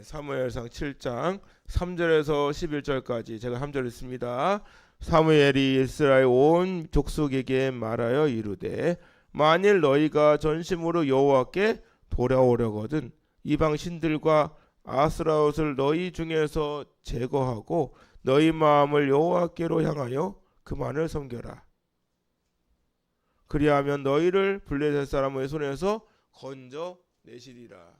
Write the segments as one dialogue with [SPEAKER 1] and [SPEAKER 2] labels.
[SPEAKER 1] 사무엘상 7장 3절에서 11절까지 제가 3절 읽습니다. 사무엘이 이스라엘 온 족속에게 말하여 이르되 만일 너희가 전심으로 여호와께 돌아오려거든 이방 신들과 아스라롯을 너희 중에서 제거하고 너희 마음을 여호와께로 향하여 그만을 섬겨라. 그리하면 너희를 블레셋 사람의 손에서 건져 내시리라.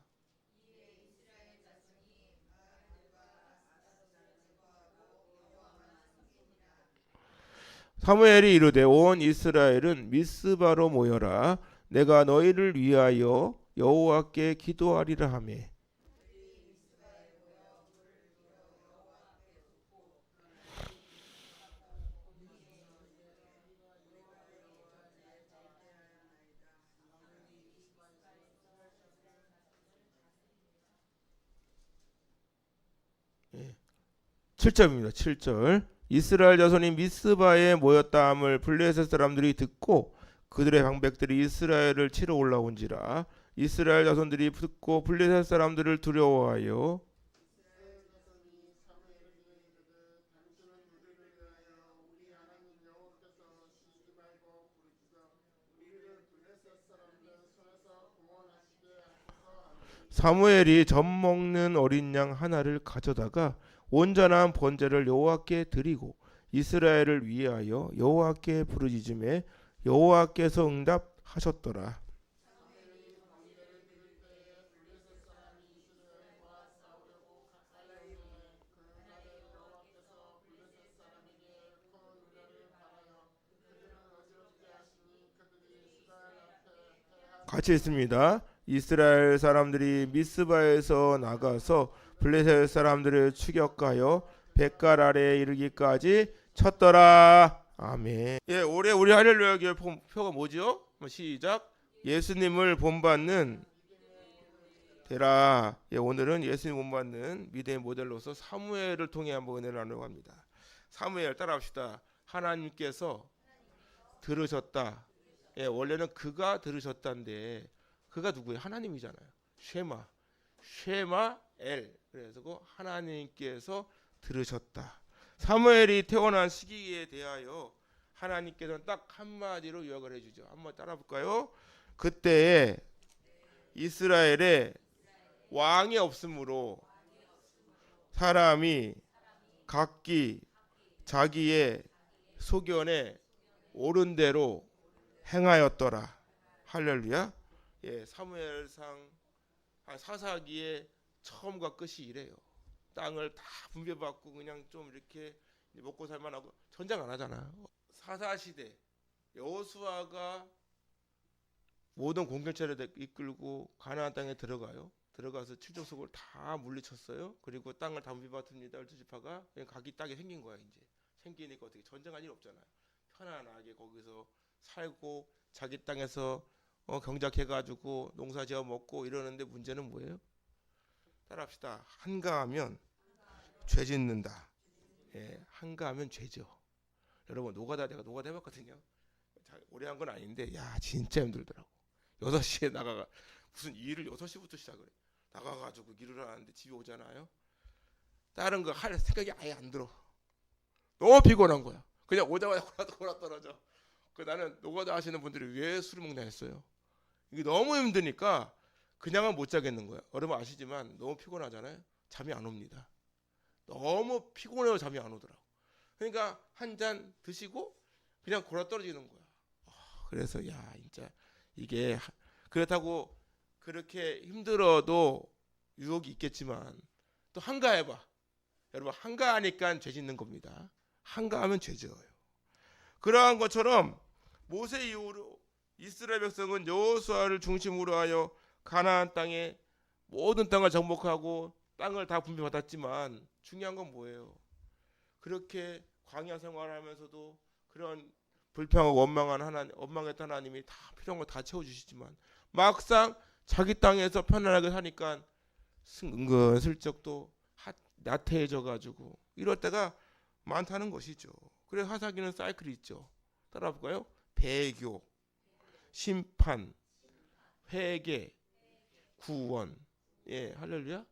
[SPEAKER 1] 사무엘이 이르되 온 이스라엘은 미스바로 모여라. 내가 너희를 위하여 여호와께 기도하리라 하며 예. 7절입니다. 7절. 이스라엘 자손이 미스바에 모였다함을 블레셋 사람들이 듣고 그들의 방백들이 이스라엘을 치러 올라온지라. 이스라엘 자손들이 듣고 블레셋 사람들을 두려워하여 사무엘이 젖 먹는 어린 양 하나를 가져다가 온전한 번제를 여호와께 드리고 이스라엘을 위하여 여호와께 부르짖음에 여호와께서 응답하셨더라. 같이 있습니다. 이스라엘 사람들이 미스바에서 나가서 블레셋 사람들을 추격하여 백갈 아래에 이르기까지 쳤더라. 아멘. 올해 우리 할렐루야 교회 표가 뭐죠? 시작. 예수님을 본받는 되라. 오늘은 예수님 본받는 믿음의 모델로서 사무엘을 통해 한번 은혜를 나누려고 합니다. 사무엘 따라합시다. 하나님께서 들으셨다. 원래는 그가 들으셨다인데 그가 누구예요? 하나님이잖아요. 쉐마 엘. 그래서 하나님께서 들으셨다. 사무엘이 태어난 시기에 대하여 하나님께서는 딱 한마디로 요약을 해주죠. 한번 따라볼까요? 그때에 이스라엘에 왕이 없으므로 사람이 각기 자기의 소견에 옳은 대로 행하였더라. 할렐루야. 사무엘상 사사기의 처음과 끝이 이래요. 땅을 다 분배받고 그냥 좀 이렇게 먹고 살만하고 전쟁 안 하잖아요. 사사시대 여호수아가 모든 공격체를 이끌고 가나안 땅에 들어가서 칠족속을 다 물리쳤어요. 그리고 땅을 다 분배받습니다. 12지파가 그냥 각기 땅이 생긴 거야. 이제 생기니까 어떻게 전쟁할 일 없잖아요. 편안하게 거기서 살고 자기 땅에서 경작해가지고 농사지어 먹고 이러는데 문제는 뭐예요? 따라합시다. 한가하면 죄 짓는다. 한가하면 죄죠. 여러분 내가 노가다 해봤거든요. 오래 한 건 아닌데 야 진짜 힘들더라고. 6시에 나가가 무슨 일을 6시부터 시작을 해. 나가가지고 일을 하는데 집에 오잖아요. 다른 거 할 생각이 아예 안 들어. 너무 피곤한 거야. 그냥 오자마자 골아 떨어져. 나는 노가다 하시는 분들이 왜 술을 먹나 했어요. 이게 너무 힘드니까 그냥은 못 자겠는 거야. 여러분 아시지만 너무 피곤하잖아요. 잠이 안 옵니다. 너무 피곤해서 잠이 안 오더라고. 그러니까 한 잔 드시고 그냥 골아 떨어지는 거야. 그래서 야 진짜 이게 그렇다고 그렇게 힘들어도 유혹이 있겠지만 또 한가해봐. 여러분 한가하니까 죄 짓는 겁니다. 한가하면 죄져요. 그러한 것처럼 모세 이후로 이스라엘 백성은 여호수아를 중심으로 하여 가나안 땅에 모든 땅을 정복하고 땅을 다 분배받았지만 중요한 건 뭐예요? 그렇게 광야 생활하면서도 그런 불평하고 원망했던 하나님이 다 필요한 거 다 채워주시지만 막상 자기 땅에서 편안하게 사니까 은근슬쩍 또 나태해져가지고 이럴 때가 많다는 것이죠. 그래서 하사기는 사이클이 있죠. 따라볼까요? 배교, 심판, 회개, 구원. 할렐루야.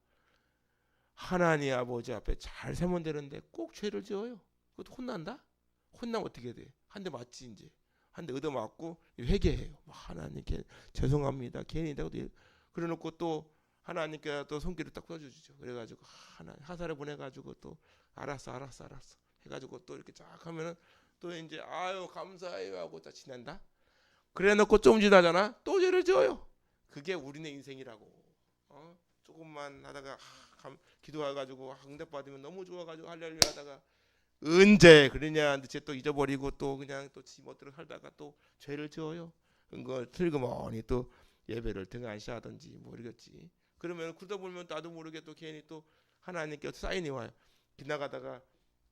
[SPEAKER 1] 하나님 아버지 앞에 잘 세면 되는데 꼭 죄를 지어요. 그것도 혼난다? 혼나면 어떻게 돼? 한 대 맞지 이제. 한 대 얻어맞고 회개해요. 하나님께 죄송합니다. 괜히 내가 그래놓고 또 하나님께 또 손길을 딱 뻗어주죠. 그래가지고 하나 하사를 보내가지고 또 알았어 해가지고 또 이렇게 쫙 하면은 또 이제 아유 감사해요 하고 다 지난다. 그래놓고 좀 지나잖아. 또 죄를 지어요. 그게 우리네 인생이라고. 조금만 하다가 기도해가지고 응답받으면 너무 좋아가지고 할렐루야 하다가 언제 그러냐 이제 또 잊어버리고 또 그냥 또 지 멋대로 살다가 또 죄를 지어요. 그거 슬그머니 또 예배를 등한시하든지 모르겠지. 그러면 그러다 보면 나도 모르게 또 괜히 또 하나님께 사인이 와요. 지나가다가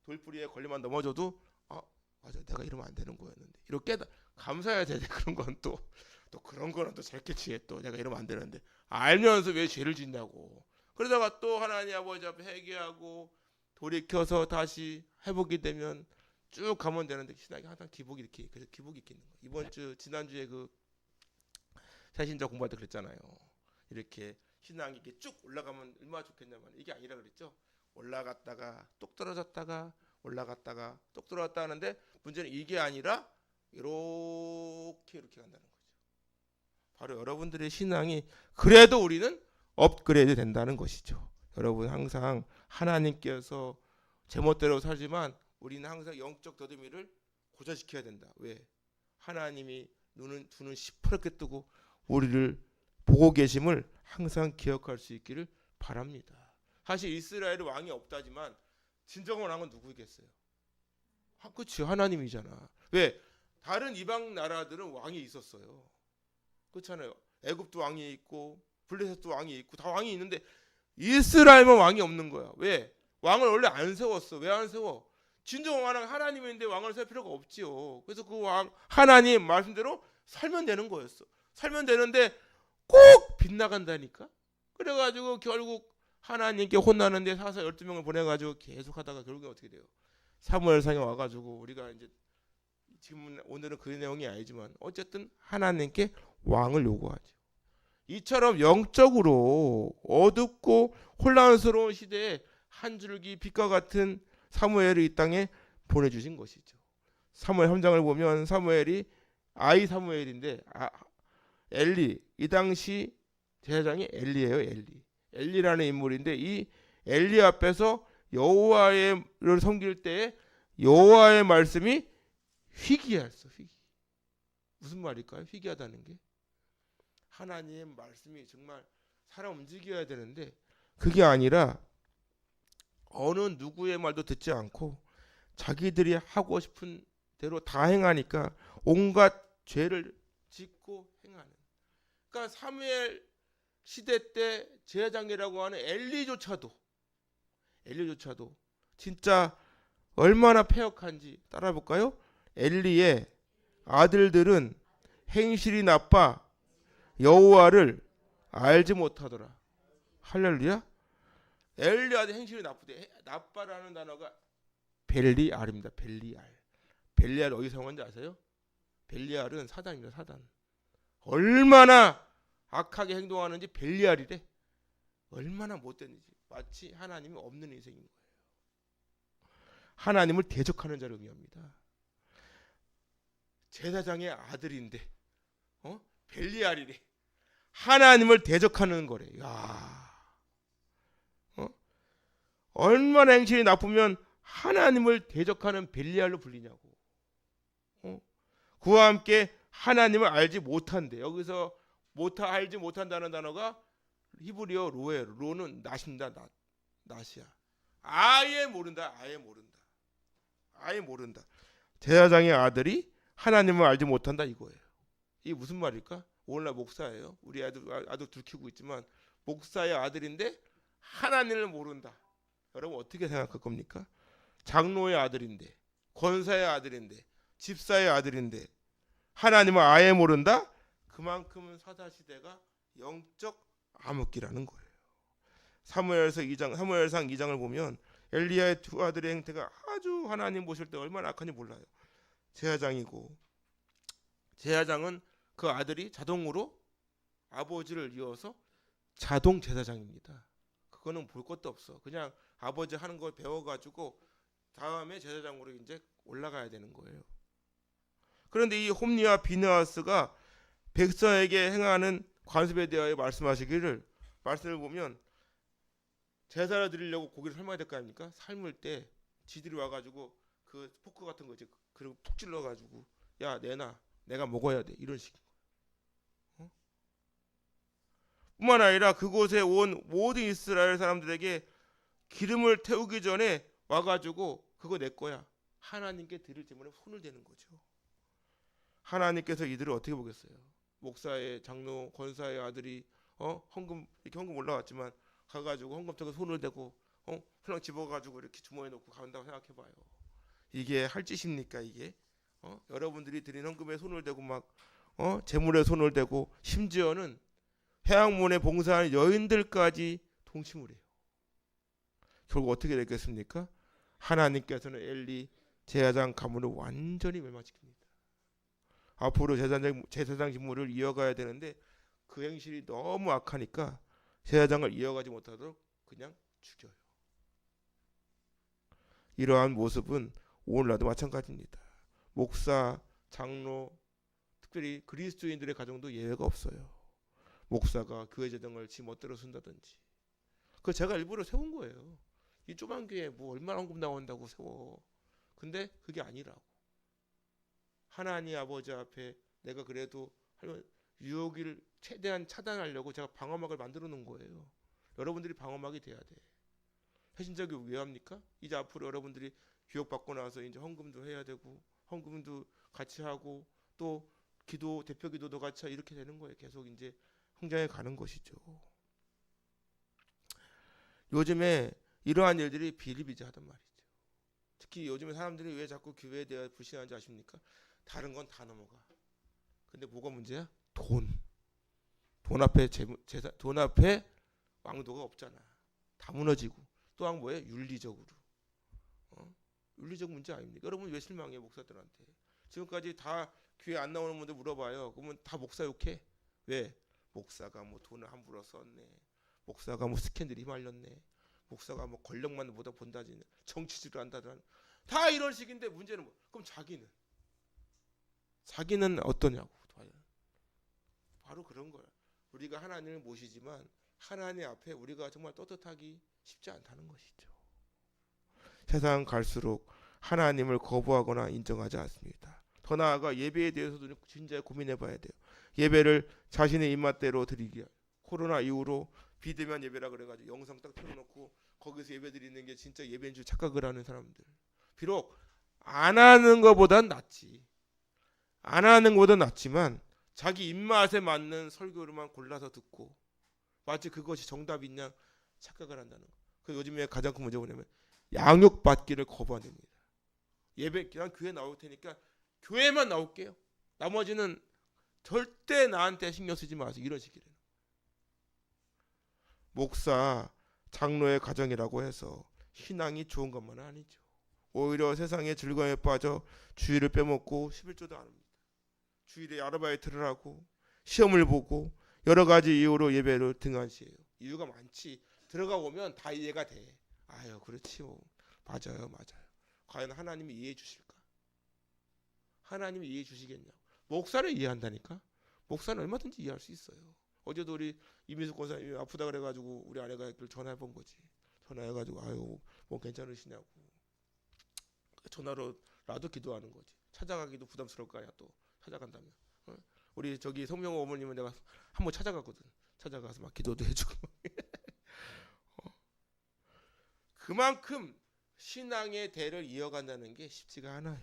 [SPEAKER 1] 돌뿌리에 걸리만 넘어져도 맞아 내가 이러면 안 되는 거였는데 이렇게 감사해야 돼. 그런 건 또 그런 거는 또 재캐치해. 또 내가 이러면 안 되는데 알면서 왜 죄를 짓냐고. 그러다가 또 하나님 아버지 앞에 회개하고 돌이켜서 다시 회복이 되면 쭉 가면 되는데 신앙이 항상 기복이 이렇게 그래서 기복이 있는 거예요. 이번 주 지난주에 그 새신자 공부할 때 그랬잖아요. 이렇게 신앙이 이렇게 쭉 올라가면 얼마나 좋겠냐면 이게 아니라 그랬죠. 올라갔다가 똑 떨어졌다가 올라갔다가 똑 떨어졌다 하는데 문제는 이게 아니라 이렇게 간다는 거죠. 바로 여러분들의 신앙이 그래도 우리는 업그레이드 된다는 것이죠. 여러분 항상 하나님께서 제멋대로 살지만 우리는 항상 영적 더듬이를 고정시켜야 된다. 왜? 하나님이 눈은 시퍼렇게 뜨고 우리를 보고 계심을 항상 기억할 수 있기를 바랍니다. 사실 이스라엘은 왕이 없다지만 진정한 왕은 누구겠어요? 그렇지 하나님이잖아. 왜? 다른 이방 나라들은 왕이 있었어요. 그렇잖아요. 애굽도 왕이 있고 블레셋도 왕이 있고 다 왕이 있는데 이스라엘만 왕이 없는 거야. 왜? 왕을 원래 안 세웠어. 왜 안 세워? 진정 왕은 하나님인데 왕을 세울 필요가 없지요. 그래서 그 왕 하나님 말씀대로 살면 되는 거였어. 살면 되는데 꼭 빗나간다니까. 그래가지고 결국 하나님께 혼나는데 사사 12명을 보내가지고 계속 하다가 결국에 어떻게 돼요? 사무엘상에 와가지고 우리가 이제 지금 오늘은 그 내용이 아니지만 어쨌든 하나님께 왕을 요구하죠. 이처럼 영적으로 어둡고 혼란스러운 시대에 한 줄기 빛과 같은 사무엘을 이 땅에 보내주신 것이죠. 사무엘 현장을 보면 사무엘이 아이 사무엘인데 엘리 이 당시 제사장이 엘리예요. 엘리라는 인물인데 이 엘리 앞에서 여호와를 섬길 때에 여호와의 말씀이 희귀했어. 무슨 말일까요? 희귀하다는 게 하나님의 말씀이 정말 사람 움직여야 되는데 그게 아니라 어느 누구의 말도 듣지 않고 자기들이 하고 싶은 대로 다 행하니까 온갖 죄를 짓고 행하는. 그러니까 사무엘 시대 때 제사장이라고 하는 엘리조차도 진짜 얼마나 패역한지 따라볼까요? 엘리의 아들들은 행실이 나빠 여호와를 알지 못하더라. 할렐루야. 엘리 아들 행실이 나쁘대. 나빠라는 단어가 벨리알입니다. 벨리알 어디서 사용하는지 아세요? 벨리알은 사단입니다. 사단. 얼마나 악하게 행동하는지 벨리알이래. 얼마나 못됐는지. 마치 하나님이 없는 인생인 거예요. 하나님을 대적하는 자를 의미합니다. 제사장의 아들인데 벨리알이래. 하나님을 대적하는 거래. 야, 얼마나 행실이 나쁘면 하나님을 대적하는 벨리알로 불리냐고. 그와 함께 하나님을 알지 못한대. 여기서 알지 못한다는 단어가 히브리어 로예요. 로는 낫입니다. 낫이야. 아예 모른다. 제사장의 아들이 하나님을 알지 못한다 이거예요. 이게 무슨 말일까? 오늘날 목사예요. 우리 아들 둘 키우고 있지만 목사의 아들인데 하나님을 모른다. 여러분 어떻게 생각할 겁니까? 장로의 아들인데 권사의 아들인데 집사의 아들인데 하나님을 아예 모른다? 그만큼 사사시대가 영적 암흑기라는 거예요. 사무엘상 2장을 보면 엘리야의 두 아들의 행태가 아주 하나님 보실 때 얼마나 악한지 몰라요. 제사장은 그 아들이 자동으로 아버지를 이어서 자동 제사장입니다. 그거는 볼 것도 없어. 그냥 아버지 하는 걸 배워가지고 다음에 제사장으로 이제 올라가야 되는 거예요. 그런데 이 홈리와 비느하스가 백성에게 행하는 관습에 대하여 말씀하시기를, 말씀을 보면 제사를 드리려고 고기를 삶아야 될 거 아닙니까? 삶을 때 지들이 와가지고 그 포크 같은 거 이제 그리고 푹 찔러가지고 야 내놔, 내가 먹어야 돼, 이런 식. 뿐만 아니라 그곳에 온 모든 이스라엘 사람들에게 기름을 태우기 전에 와가지고 그거 내 거야, 하나님께 드릴 때문에 손을 대는 거죠. 하나님께서 이들을 어떻게 보겠어요? 목사의, 장로, 권사의 아들이 헌금, 이렇게 헌금 올라왔지만 가가지고 헌금통에 손을 대고 그냥 집어가지고 이렇게 주머니에 넣고 간다고 생각해봐요. 이게 할 짓입니까? 이게 여러분들이 드린 헌금에 손을 대고 막 재물에 손을 대고 심지어는 회양문에 봉사하는 여인들까지 동침을 해요. 결국 어떻게 됐겠습니까? 하나님께서는 엘리 제사장 가문을 완전히 멸망시킵니다. 앞으로 제사장 직무를 이어가야 되는데 그 행실이 너무 악하니까 제사장을 이어가지 못하도록 그냥 죽여요. 이러한 모습은 오늘날도 마찬가지입니다. 목사, 장로, 특별히 그리스도인들의 가정도 예외가 없어요. 목사가 교회 재정을 지 멋대로 쓴다든지. 그거 제가 일부러 세운 거예요. 이 좁은 교회에 뭐 얼마나 헌금 나온다고 세워. 근데 그게 아니라고. 하나님 아버지 앞에 내가 그래도 유혹을 최대한 차단하려고 제가 방어막을 만들어 놓은 거예요. 여러분들이 방어막이 돼야 돼. 해신자교육 왜 합니까? 이제 앞으로 여러분들이 교육받고 나서 이제 헌금도 해야 되고 헌금도 같이 하고 또 기도, 대표 기도도 같이 하고 이렇게 되는 거예요. 계속 이제 성장해 가는 것이죠. 요즘에 이러한 일들이 비일비재하단 말이죠. 특히 요즘에 사람들이 왜 자꾸 교회에 대해 불신하는지 아십니까? 다른 건 다 넘어가. 근데 뭐가 문제야? 돈 앞에 왕도가 없잖아. 다 무너지고. 또한 뭐예요? 윤리적으로. 윤리적 문제 아닙니까? 여러분 왜 실망해요, 목사들한테? 지금까지 다 교회 안 나오는 분들 물어봐요. 그러면 다 목사 욕해. 왜? 목사가 뭐 돈을 함부로 썼네. 목사가 뭐 스캔들이 휘말렸네. 목사가 뭐 권력만 보다 본다지. 정치질을 한다든. 다 이런 식인데 문제는 뭐? 그럼 자기는 어떠냐고. 바로 그런 거야. 우리가 하나님을 모시지만 하나님 앞에 우리가 정말 떳떳하기 쉽지 않다는 것이죠. 세상 갈수록 하나님을 거부하거나 인정하지 않습니다. 더 나아가 예배에 대해서도 진짜 고민해 봐야 돼요. 예배를 자신의 입맛대로 드리기. 코로나 이후로 비대면 예배라 그래가지고 영상 딱 틀어놓고 거기서 예배 드리는 게 진짜 예배인 줄 착각을 하는 사람들. 비록 안 하는 것보단 낫지. 안 하는 것보단 낫지만 자기 입맛에 맞는 설교로만 골라서 듣고 마치 그것이 정답인 양 착각을 한다는 거. 그 요즘에 가장 큰 문제가 뭐냐면 양육받기를 거부한답니다. 예배 그냥 교회 나올 테니까 교회만 나올게요. 나머지는 절대 나한테 신경 쓰지 마세요. 이런 식이래요. 목사, 장로의 가정이라고 해서 신앙이 좋은 것만은 아니죠. 오히려 세상의 즐거움에 빠져 주일을 빼먹고 11조도 안 합니다. 주일에 아르바이트를 하고 시험을 보고 여러 가지 이유로 예배를 등한시해요. 이유가 많지. 들어가 보면 다 이해가 돼. 아유 그렇지 뭐. 맞아요. 과연 하나님이 이해해 주실까? 하나님이 이해해 주시겠냐고. 목사를 이해한다니까. 목사는 얼마든지 이해할 수 있어요. 어제도 우리 이민숙 권사님이 아프다 그래가지고 우리 아내가 전화해 본 거지. 전화해가지고 아유 뭐 괜찮으시냐고. 전화로라도 기도하는 거지. 찾아가기도 부담스러울 거야 또. 찾아간다면. 우리 저기 성명호 어머님은 내가 한번 찾아가거든. 찾아가서 막 기도도 해주고. 그만큼 신앙의 대를 이어간다는 게 쉽지가 않아요.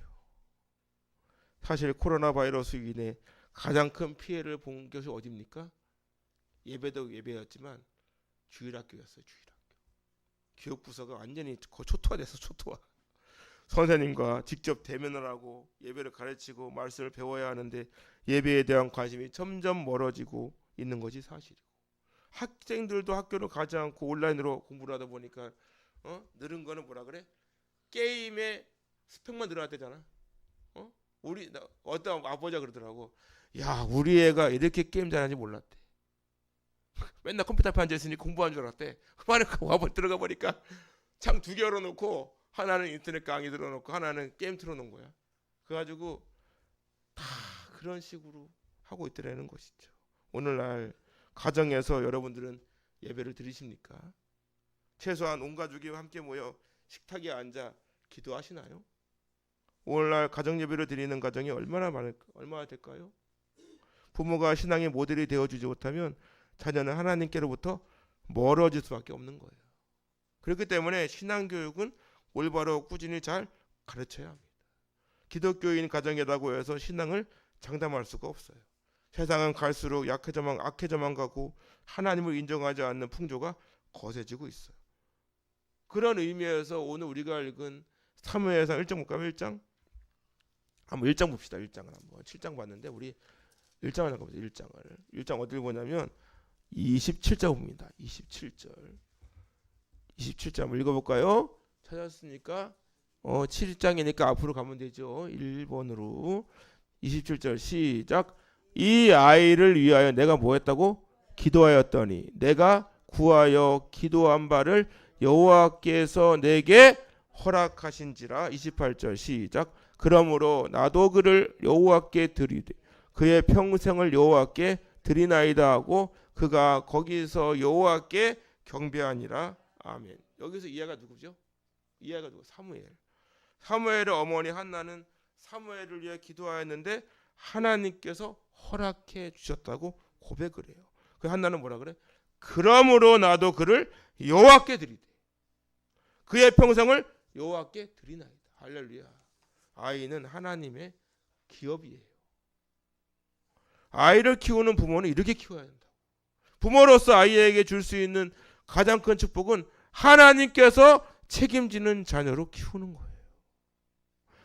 [SPEAKER 1] 사실 코로나 바이러스 인해 가장 큰 피해를 본 것이 어디입니까? 예배도 예배였지만 주일학교였어요. 주일학교. 교육부서가 완전히 초토화돼서 초토화. 선생님과 직접 대면을 하고 예배를 가르치고 말씀을 배워야 하는데 예배에 대한 관심이 점점 멀어지고 있는 것이 사실이고 학생들도 학교를 가지 않고 온라인으로 공부를 하다 보니까 늘은 거는 뭐라 그래? 게임의 스펙만 늘어야 되잖아. 어떤 아버지가 그러더라고. 야 우리 애가 이렇게 게임 잘하는지 몰랐대. 맨날 컴퓨터 앞에 앉아있으니 공부한 줄 알았대. 만에 와버 들어가 보니까 창 2개 열어놓고 하나는 인터넷 강의 들어놓고 하나는 게임 틀어놓은 거야. 그래가지고 다 그런 식으로 하고 있더라는 것이죠. 오늘날 가정에서 여러분들은 예배를 드리십니까? 최소한 온 가족이 함께 모여 식탁에 앉아 기도하시나요? 오늘날 가정 예배를 드리는 가정이 얼마나 될까요? 부모가 신앙의 모델이 되어주지 못하면 자녀는 하나님께로부터 멀어질 수밖에 없는 거예요. 그렇기 때문에 신앙 교육은 올바로 꾸준히 잘 가르쳐야 합니다. 기독교인 가정이라고 해서 신앙을 장담할 수가 없어요. 세상은 갈수록 악해져만 가고 하나님을 인정하지 않는 풍조가 거세지고 있어요. 그런 의미에서 오늘 우리가 읽은 사무엘상 1장 볼까요? 1장? 한번 1장 봅시다. 1장을 한번 7장 봤는데 우리 1장을 한번 봅시다. 1장 어딜 보냐면 27절 봅니다. 27절 한번 읽어볼까요? 찾았으니까 7장이니까 앞으로 가면 되죠. 1번으로 27절 시작. 이 아이를 위하여 내가 뭐 했다고? 기도하였더니 내가 구하여 기도한 바를 여호와께서 내게 허락하신지라. 28절 시작. 그러므로 나도 그를 여호와께 드리되 그의 평생을 여호와께 드리나이다 하고 그가 거기서 여호와께 경배하니라. 아멘. 여기서 이 아이가 누구죠? 이 아이가 누구? 사무엘의 어머니 한나는 사무엘을 위해 기도하였는데 하나님께서 허락해 주셨다고 고백을 해요. 그 한나는 뭐라 그래? 그러므로 나도 그를 여호와께 드리되 그의 평생을 여호와께 드리나이다. 할렐루야. 아이는 하나님의 기업이에요. 아이를 키우는 부모는 이렇게 키워야 된다. 부모로서 아이에게 줄 수 있는 가장 큰 축복은 하나님께서 책임지는 자녀로 키우는 거예요.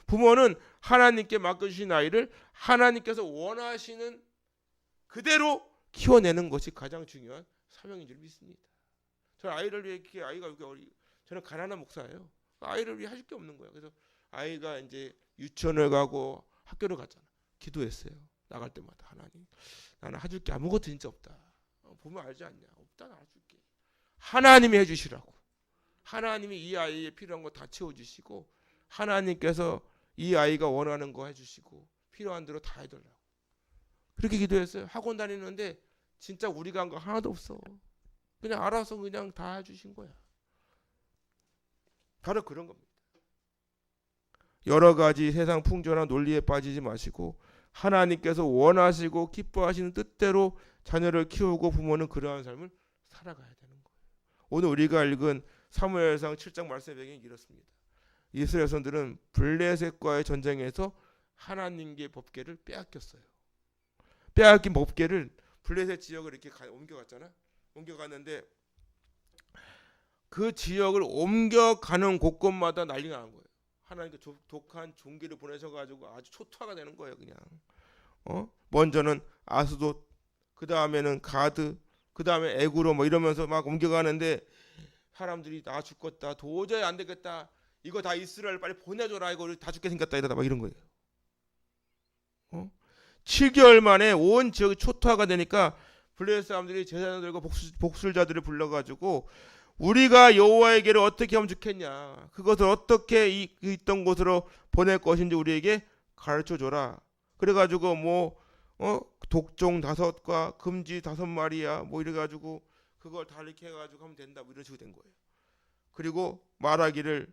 [SPEAKER 1] 부모는 하나님께 맡겨주신 아이를 하나님께서 원하시는 그대로 키워내는 것이 가장 중요한 사명인 줄 믿습니다. 저는 아이를 위해 아이가 이렇게 저는 가난한 목사예요. 아이를 위해 하실 게 없는 거예요. 그래서 아이가 이제 유치원을 가고 학교를 갔잖아. 기도했어요. 나갈 때마다 하나님, 나는 해줄 게 아무것도 진짜 없다. 보면 알지 않냐? 없다, 나 해줄게. 하나님이 해주시라고. 하나님이 이 아이에 필요한 거 다 채워주시고 하나님께서 이 아이가 원하는 거 해주시고 필요한 대로 다 해달라고. 그렇게 기도했어요. 학원 다니는데 진짜 우리가 한 거 하나도 없어. 그냥 알아서 그냥 다 해주신 거야. 바로 그런 겁니다. 여러 가지 세상 풍조나 논리에 빠지지 마시고 하나님께서 원하시고 기뻐하시는 뜻대로 자녀를 키우고 부모는 그러한 삶을 살아가야 되는 거예요. 오늘 우리가 읽은 사무엘상 7장 말씀의 배경이 이렇습니다. 이스라엘 선들은 블레셋과의 전쟁에서 하나님께 법궤를 빼앗겼어요. 빼앗긴 법궤를 블레셋 지역을 이렇게 옮겨갔잖아. 옮겨갔는데 그 지역을 옮겨가는 곳곳마다 난리가 난 거예요. 하나님께 독한 종기를 보내셔가지고 아주 초토화가 되는 거예요. 그냥 먼저는 아스돗, 그 다음에는 가드, 그 다음에 에구로 뭐 이러면서 막 옮겨가는데 사람들이 나 죽겠다, 도저히 안 되겠다, 이거 다 이스라엘 빨리 보내줘라, 이거 다 죽게 생겼다, 이러다 막 이런 거예요. 7개월 만에 온 지역이 초토화가 되니까 블레셋 사람들이 제사장들과 복술자들을 불러가지고 우리가 여호와에게를 어떻게 하면 좋겠냐, 그것을 어떻게 있던 곳으로 보낼 것인지 우리에게 가르쳐줘라. 그래가지고 독종 5과 금지 5마리야 뭐 이래가지고 그걸 다 이렇게 해가지고 하면 된다, 뭐 이런 식으로 된 거예요. 그리고 말하기를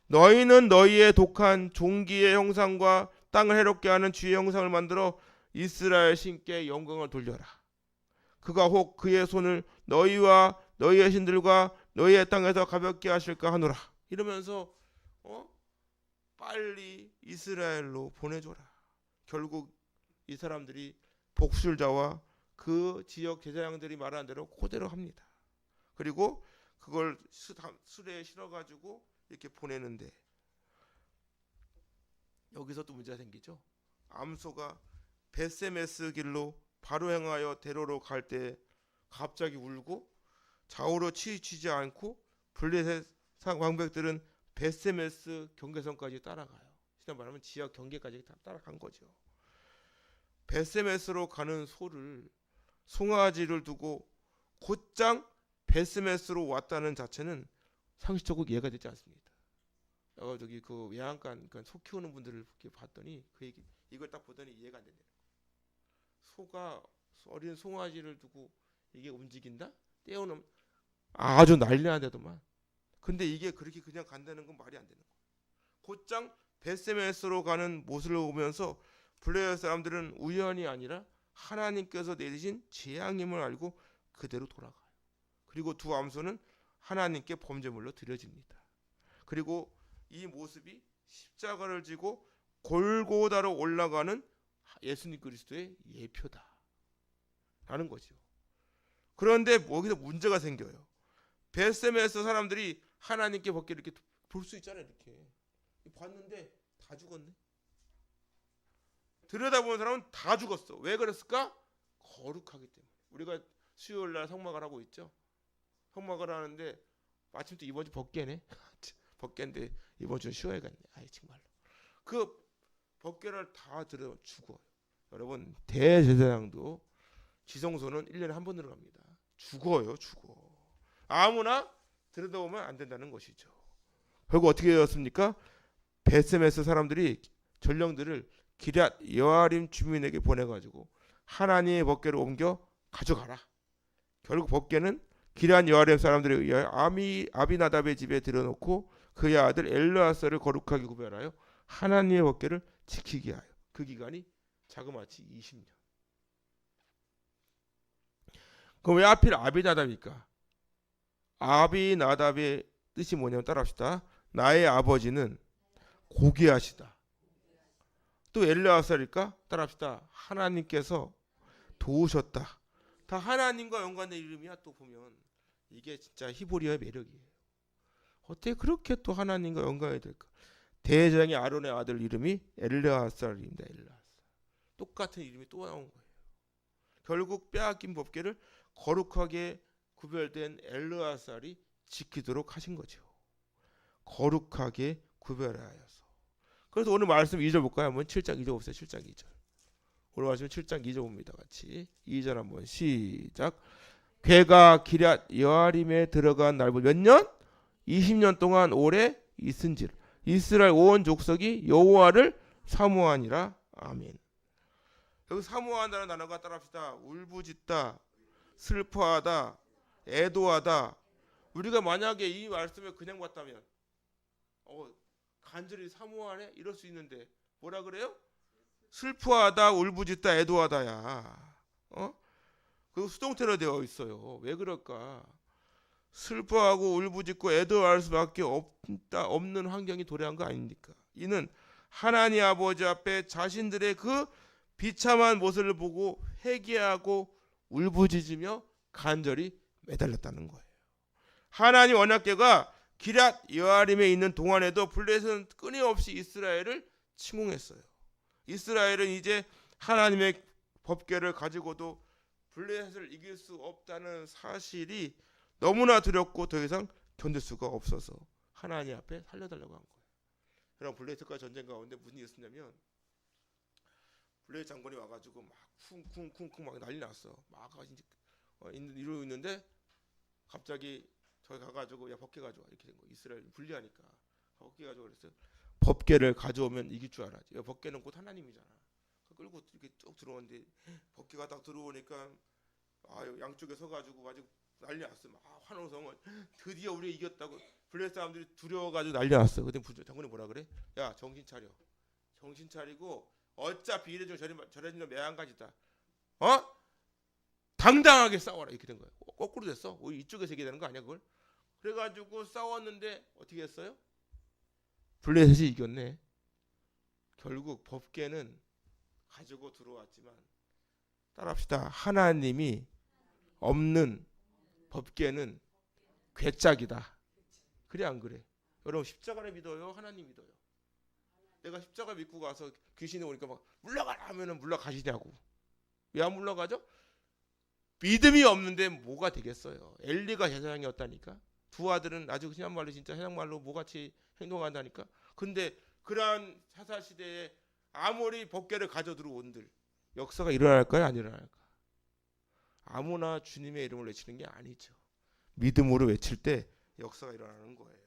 [SPEAKER 1] 너희는 너희의 독한 종기의 형상과 땅을 해롭게 하는 쥐의 형상을 만들어 이스라엘 신께 영광을 돌려라. 그가 혹 그의 손을 너희와 너희의 신들과 너희의 땅에서 가볍게 하실까 하노라. 이러면서 빨리 이스라엘로 보내줘라. 결국 이 사람들이 복술자와 그 지역 제사장들이 말한 대로 그대로 합니다. 그리고 그걸 수레에 실어가지고 이렇게 보내는데 여기서 또 문제가 생기죠. 암소가 벳세메스 길로 바로 행하여 대로로 갈 때 갑자기 울고 좌우로 치우치지 않고 블레셋 왕백들은 벳세메스 경계선까지 따라가요. 실제 말하면 지역 경계까지 따라간 거죠. 벳세메스로 가는 소를 송아지를 두고 곧장 베스메스로 왔다는 자체는 상식적으로 이해가 되지 않습니다. 저기 그 외양간 그러니까 소 키우는 분들을 봤더니 그 얘기 이걸 딱 보더니 이해가 안 된대요. 소가 어린 송아지를 두고 이게 움직인다? 떼어놓으면 아주 난리 나대더만. 근데 이게 그렇게 그냥 간다는 건 말이 안 되는 거예요. 곧장 베스메스로 가는 모습을 보면서 블레셋 사람들은 우연이 아니라 하나님께서 내리신 재앙임을 알고 그대로 돌아가요. 그리고 두 암소는 하나님께 범죄물로 드려집니다. 그리고 이 모습이 십자가를 지고 골고다로 올라가는 예수님 그리스도의 예표다 라는 거죠. 그런데 여기서 문제가 생겨요. 베스메스 사람들이 하나님께 벗게 이렇게 볼 수 있잖아요. 이렇게 봤는데 다 죽었네. 들여다보는 사람은 다 죽었어. 왜 그랬을까? 거룩하기 때문에. 우리가 수요일날 성막을 하고 있죠. 성막을 하는데 마침 또 이번 주 법궤네. 법궤인데 이번 주는 쉬어야겠네. 아이 정말로. 그 법궤를 다 들어 죽어요. 여러분 대제사장도 지성소는 1년에 한 번 들어갑니다. 죽어요. 죽어. 아무나 들여다보면 안 된다는 것이죠. 결국 어떻게 되었습니까? 베스메스 사람들이 전령들을 기럇 여아림 주민에게 보내가지고 하나님의 법궤를 옮겨 가져가라. 결국 법궤는 기럇 여아림 사람들에 의하여 아비나답의 집에 들여놓고 그의 아들 엘르아사를 거룩하게 구별하여 하나님의 법궤를 지키게 하여 그 기간이 자그마치 20년. 그럼 왜 하필 아비나답입니까? 아비나답의 뜻이 뭐냐면 따라합시다. 나의 아버지는 고귀하시다. 또 엘르아살일까? 따라합시다. 하나님께서 도우셨다. 다 하나님과 연관된 이름이야. 또 보면 이게 진짜 히브리어의 매력이에요. 어떻게 그렇게 또 하나님과 연관이 될까? 대제사장의 아론의 아들 이름이 엘르아살입니다. 엘르아살. 똑같은 이름이 또 나온 거예요. 결국 빼앗긴 법궤를 거룩하게 구별된 엘르아살이 지키도록 하신 거죠. 거룩하게 구별하여서. 그래서 오늘 말씀 2절 볼까요? 한번 7장 2절 봅시다. 7장 2절. 오늘 말씀 7장 2절 봅니다. 같이 2절 한번 시작. 괴가 기럇 여아림에 들어간 날부터 몇 년? 20년 동안 오래 있은즉 이스라엘 온 족속이 여호와를 사모하니라. 아멘. 여기 사모한다는 단어가 따라합시다. 울부짖다, 슬퍼하다, 애도하다. 우리가 만약에 이 말씀을 그냥 봤다면 간절히 사모하네 이럴 수 있는데 뭐라 그래요? 슬퍼하다, 울부짖다, 애도하다야. 그 수동태로 되어 있어요. 왜 그럴까? 슬퍼하고 울부짖고 애도할 수밖에 없는 환경이 도래한 거 아닙니까? 이는 하나님 아버지 앞에 자신들의 그 비참한 모습을 보고 회개하고 울부짖으며 간절히 매달렸다는 거예요. 하나님 언약궤가 기럇 여아림에 있는 동안에도 블레셋은 끊임없이 이스라엘을 침공했어요. 이스라엘은 이제 하나님의 법궤를 가지고도 블레셋을 이길 수 없다는 사실이 너무나 두렵고 더 이상 견딜 수가 없어서 하나님 앞에 살려달라고 한 거예요. 그럼 블레셋과 전쟁 가운데 무슨 일이 있었냐면 블레셋 장군이 와가지고 막 쿵쿵쿵쿵 막 난리 났어. 막 이러고 있는데 갑자기 저기 가가지고 야 법궤 가져와 이렇게 된 거. 이스라엘 불리하니까 법궤 가져와 그랬어요. 법궤를 가져오면 이길 줄 알았지. 법궤는 곧 하나님이잖아. 끌고 이렇게 쭉 들어오는데 법궤가 딱 들어오니까 양쪽에 서가지고 아주 난리 났어. 막 환호성을 드디어 우리가 이겼다고. 블레셋 사람들이 두려워가지고 난리 났어. 그때 장군이 뭐라 그래? 야 정신 차려. 정신 차리고 어차피 이래저래 저래지는 매한가지다. 당당하게 싸워라 이렇게 된 거예요. 거꾸로 됐어. 이쪽에서 얘기되는 거 아니야 그걸? 그래가지고 싸웠는데 어떻게 했어요? 블레셋이 이겼네. 결국 법궤는 가지고 들어왔지만 따라합시다. 하나님이 없는 법궤는 괴짝이다. 그래 안 그래? 여러분 십자가를 믿어요? 하나님 믿어요? 내가 십자가 믿고 가서 귀신이 오니까 막 물러가라 하면은 물러가시냐고. 왜 안 물러가죠? 믿음이 없는데 뭐가 되겠어요? 엘리가 제사장이었다니까. 두 아들은 아주 그냥 말로 진짜 해양말로 뭐같이 행동한다니까. 근데 그러한 사사 시대에 아무리 법궤를 가져 들어온들 역사가 일어날까요? 안 일어날까? 아무나 주님의 이름을 외치는 게 아니죠. 믿음으로 외칠 때 역사가 일어나는 거예요.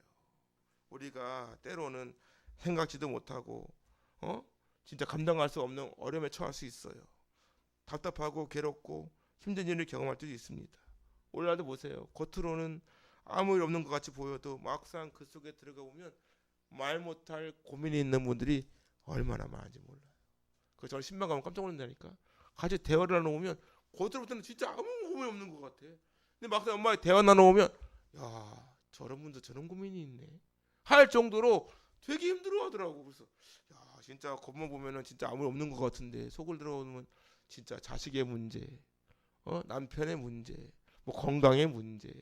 [SPEAKER 1] 우리가 때로는 생각지도 못하고 진짜 감당할 수 없는 어려움에 처할 수 있어요. 답답하고 괴롭고 힘든 일을 경험할 때도 있습니다. 오늘날도 보세요. 겉으로는 아무 일 없는 것 같이 보여도 막상 그 속에 들어가 보면 말 못할 고민이 있는 분들이 얼마나 많은지 몰라요. 그래서 저는 신방가면 깜짝 놀란다니까. 같이 대화를 나눠보면 겉으로부터는 진짜 아무 고민이 없는 것 같아. 근데 막상 엄마가 대화 나눠보면 야, 저런 분도 저런 고민이 있네 할 정도로 되게 힘들어하더라고. 그래서 야, 진짜 겉만 보면은 진짜 아무 일 없는 것 같은데 속을 들어보면 진짜 자식의 문제, 남편의 문제, 뭐 건강의 문제,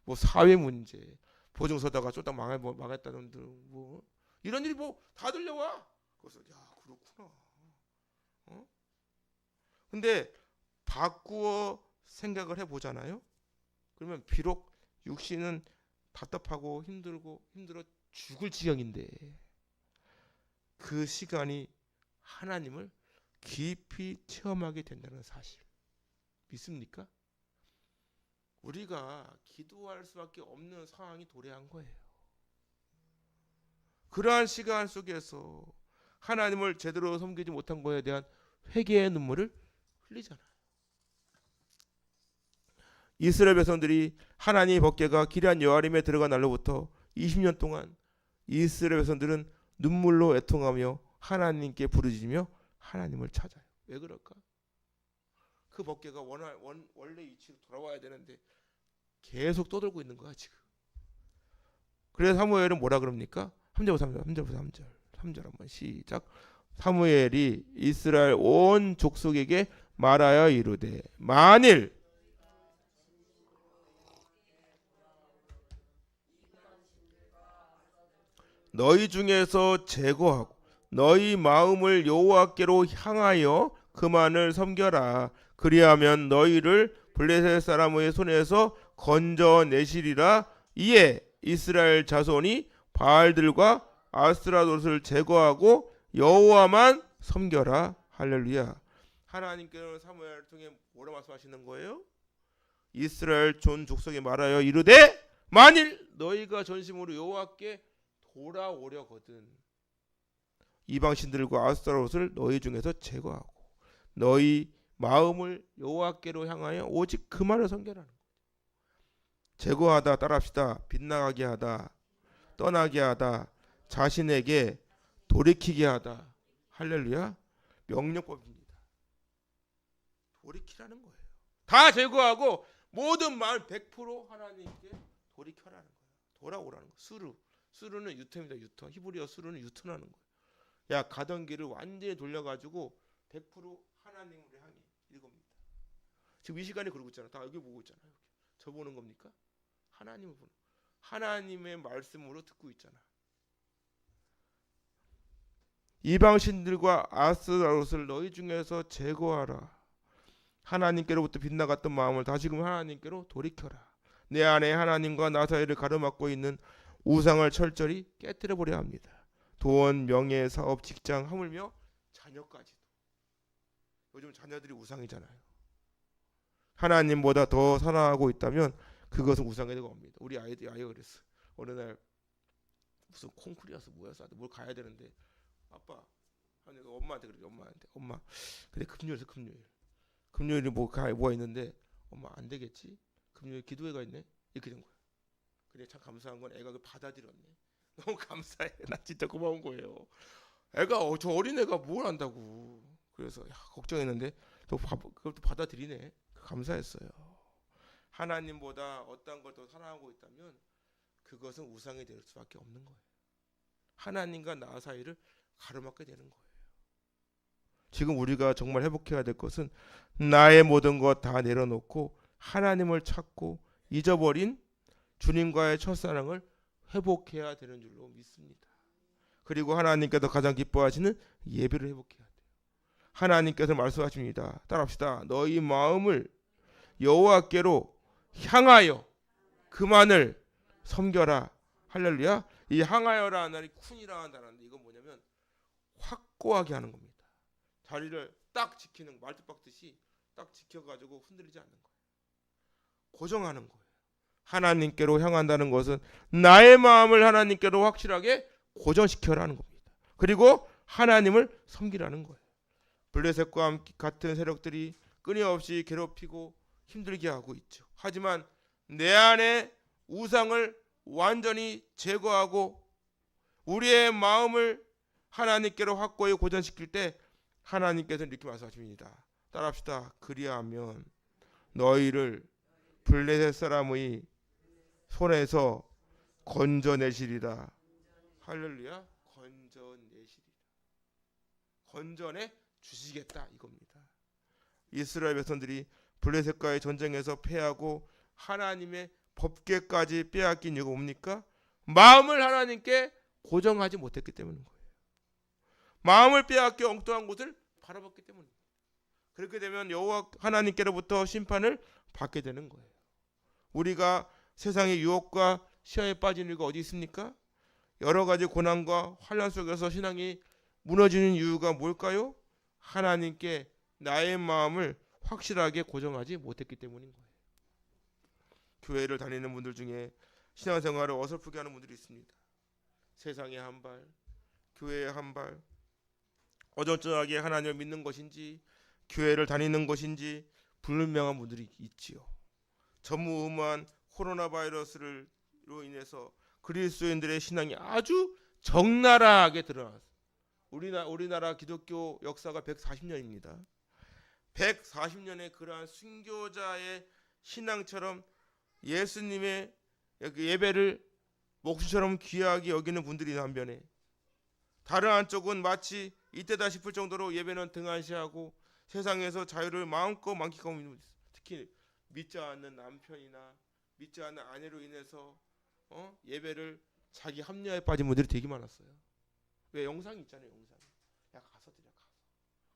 [SPEAKER 1] 뭐 사회 문제, 보증서다가 쫄딱 망했다는 뭐 이런 일이 뭐 다 들려와. 그래서 야, 그렇구나. 근데 바꾸어 생각을 해보잖아요. 그러면 비록 육신은 답답하고 힘들어 죽을 지경인데 그 시간이 하나님을 깊이 체험하게 된다는 사실 믿습니까? 우리가 기도할 수밖에 없는 상황이 도래한 거예요. 그러한 시간 속에서 하나님을 제대로 섬기지 못한 것에 대한 회개의 눈물을 흘리잖아요. 이스라엘 백성들이 하나님의 법궤가 기럇 여아림에 들어간 날로부터 20년 동안 이스라엘 백성들은 눈물로 애통하며 하나님께 부르짖으며 하나님을 찾아요. 왜 그럴까? 그 법궤가 원래 위치로 돌아와야 되는데 계속 떠돌고 있는 거야 지금. 그래서 사무엘은 뭐라 그럽니까? 3절 한번 시작. 사무엘이 이스라엘 온 족속에게 말하여 이르되 만일 너희 중에서 제거하고 너희 마음을 여호와께로 향하여 그만을 섬겨라. 그리하면 너희를 블레셋 사람의 손에서 건져내시리라. 이에 이스라엘 자손이 바알들과 아스라롯을 제거하고 여호와만 섬겨라. 할렐루야. 하나님께서는 사무엘을 통해 뭐라 말씀하시는 거예요? 이스라엘 전 족속에 말하여 이르되 만일 너희가 전심으로 여호와께 돌아오려거든 이방신들과 아스타롯을 너희 중에서 제거하고 너희 마음을 여호와께로 향하여 오직 그만을 섬겨라는 거예요. 제거하다 따라합시다. 빗나가게 하다, 떠나게 하다, 자신에게 돌이키게 하다. 할렐루야. 명령법입니다. 돌이키라는 거예요. 다 제거하고 모든 마음 100% 하나님께 돌이켜라는 거예요. 돌아오라는 거예요. 수르는 유턴입니다. 유턴. 히브리어 수르는 유턴하는 거예요. 야, 가던 길을 완전히 돌려가지고 100% 하나님으로 향해 이겁니다. 지금 이 시간에 그러고 있잖아. 다 여기 보고 있잖아요. 저 보는 겁니까? 하나님을 보는. 하나님의 말씀으로 듣고 있잖아. 이방신들과 아스라롯을 너희 중에서 제거하라. 하나님께로부터 빗나갔던 마음을 다시금 하나님께로 돌이켜라. 내 안에 하나님과 나 사이를 가로막고 있는 우상을 철저히 깨뜨려 버려야 합니다. 돈, 명예, 사업, 직장, 하물며 자녀까지도. 요즘 자녀들이 우상이잖아요. 하나님보다 더 사랑하고 있다면 그것은 우상이 되고 옵니다. 우리 아이가 그랬어. 어느 날 무슨 콩쿠리여서 뭐였어? 뭘 가야 되는데 아빠, 엄마한테 그래. 엄마. 근데 금요일이 뭐가 있는데 엄마 안 되겠지? 금요일 기도회가 있네. 이렇게 된 거야. 근데 참 감사한 건 애가 받아들였네. 너무 감사해. 나 진짜 고마운 거예요. 애가 저 어린애가 뭘 안다고. 그래서 걱정했는데 그것도 받아들이네. 감사했어요. 하나님보다 어떤 걸 더 사랑하고 있다면 그것은 우상이 될 수밖에 없는 거예요. 하나님과 나 사이를 가로막게 되는 거예요. 지금 우리가 정말 회복해야 될 것은 나의 모든 것 다 내려놓고 하나님을 찾고 잊어버린 주님과의 첫사랑을 회복해야 되는 줄로 믿습니다. 그리고 하나님께서 가장 기뻐하시는 예배를 회복해야 돼요. 하나님께서 말씀하십니다. 따라합시다. 너희 마음을 여호와께로 향하여 그만을 섬겨라. 할렐루야. 이 향하여라는 말이 쿤이라는 단어인데 이건 뭐냐면 확고하게 하는 겁니다. 자리를 딱 지키는 말뚝박듯이 딱 지켜가지고 흔들리지 않는 거예요. 고정하는 거예요. 하나님께로 향한다는 것은 나의 마음을 하나님께로 확실하게 고정시켜라는 겁니다. 그리고 하나님을 섬기라는 거예요. 블레셋과 같은 세력들이 끊임없이 괴롭히고 힘들게 하고 있죠. 하지만 내 안에 우상을 완전히 제거하고 우리의 마음을 하나님께로 확고히 고정시킬 때 하나님께서 이렇게 말씀하십니다. 따라합시다. 그리하면 너희를 블레셋 사람의 손에서 건져내시리라. 할렐루야. 건져내시리라. 건져내 주시겠다 이겁니다. 이스라엘 백성들이 블레셋과의 전쟁에서 패하고 하나님의 법궤까지 빼앗긴 이유가 뭡니까? 마음을 하나님께 고정하지 못했기 때문인 거예요. 마음을 빼앗겨 엉뚱한 곳을 바라봤기 때문입니다. 그렇게 되면 여호와 하나님께로부터 심판을 받게 되는 거예요. 우리가 세상의 유혹과 시험에 빠진 이유가 어디 있습니까? 여러 가지 고난과 환난 속에서 신앙이 무너지는 이유가 뭘까요? 하나님께 나의 마음을 확실하게 고정하지 못했기 때문인 거예요. 교회를 다니는 분들 중에 신앙생활을 어설프게 하는 분들이 있습니다. 세상에 한 발, 교회에 한 발, 어정쩡하게 하나님을 믿는 것인지 교회를 다니는 것인지 불명한 분들이 있지요. 전무후무한 코로나 바이러스로 인해서 그리스도인들의 신앙이 아주 적나라하게 드러났어요. 우리나라 기독교 역사가 140년입니다. 140년의 그러한 순교자의 신앙처럼 예수님의 예배를 목숨처럼 귀하게 여기는 분들이 한편에 다른 한쪽은 마치 이때다 싶을 정도로 예배는 등한시하고 세상에서 자유를 마음껏 만끽하고 있는 분들, 특히 믿지 않는 남편이나 믿지 않는 아내로 인해서 예배를 자기 합리화에 빠진 분들이 되게 많았어요. 왜? 영상이 있잖아요. 영상. 야 가서 드려 가서.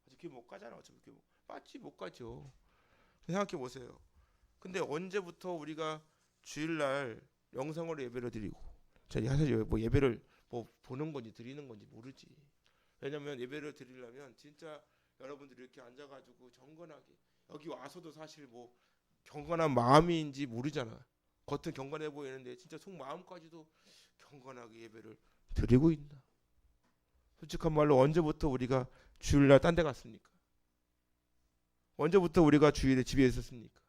[SPEAKER 1] 어차피 못 가잖아. 어차피 빠지 못 가죠. 생각해 보세요. 근데 언제부터 우리가 주일날 영상으로 예배를 드리고, 사실 뭐 예배를 뭐 보는 건지 드리는 건지 모르지. 왜냐면 예배를 드리려면 진짜 여러분들이 이렇게 앉아가지고 경건하게, 여기 와서도 사실 뭐 경건한 마음인지 모르잖아. 겉은 경건해 보이는데 진짜 속 마음까지도 경건하게 예배를 드리고 있나? 솔직한 말로 언제부터 우리가 주일날 딴 데 갔습니까? 언제부터 우리가 주일에 집에 있었습니까?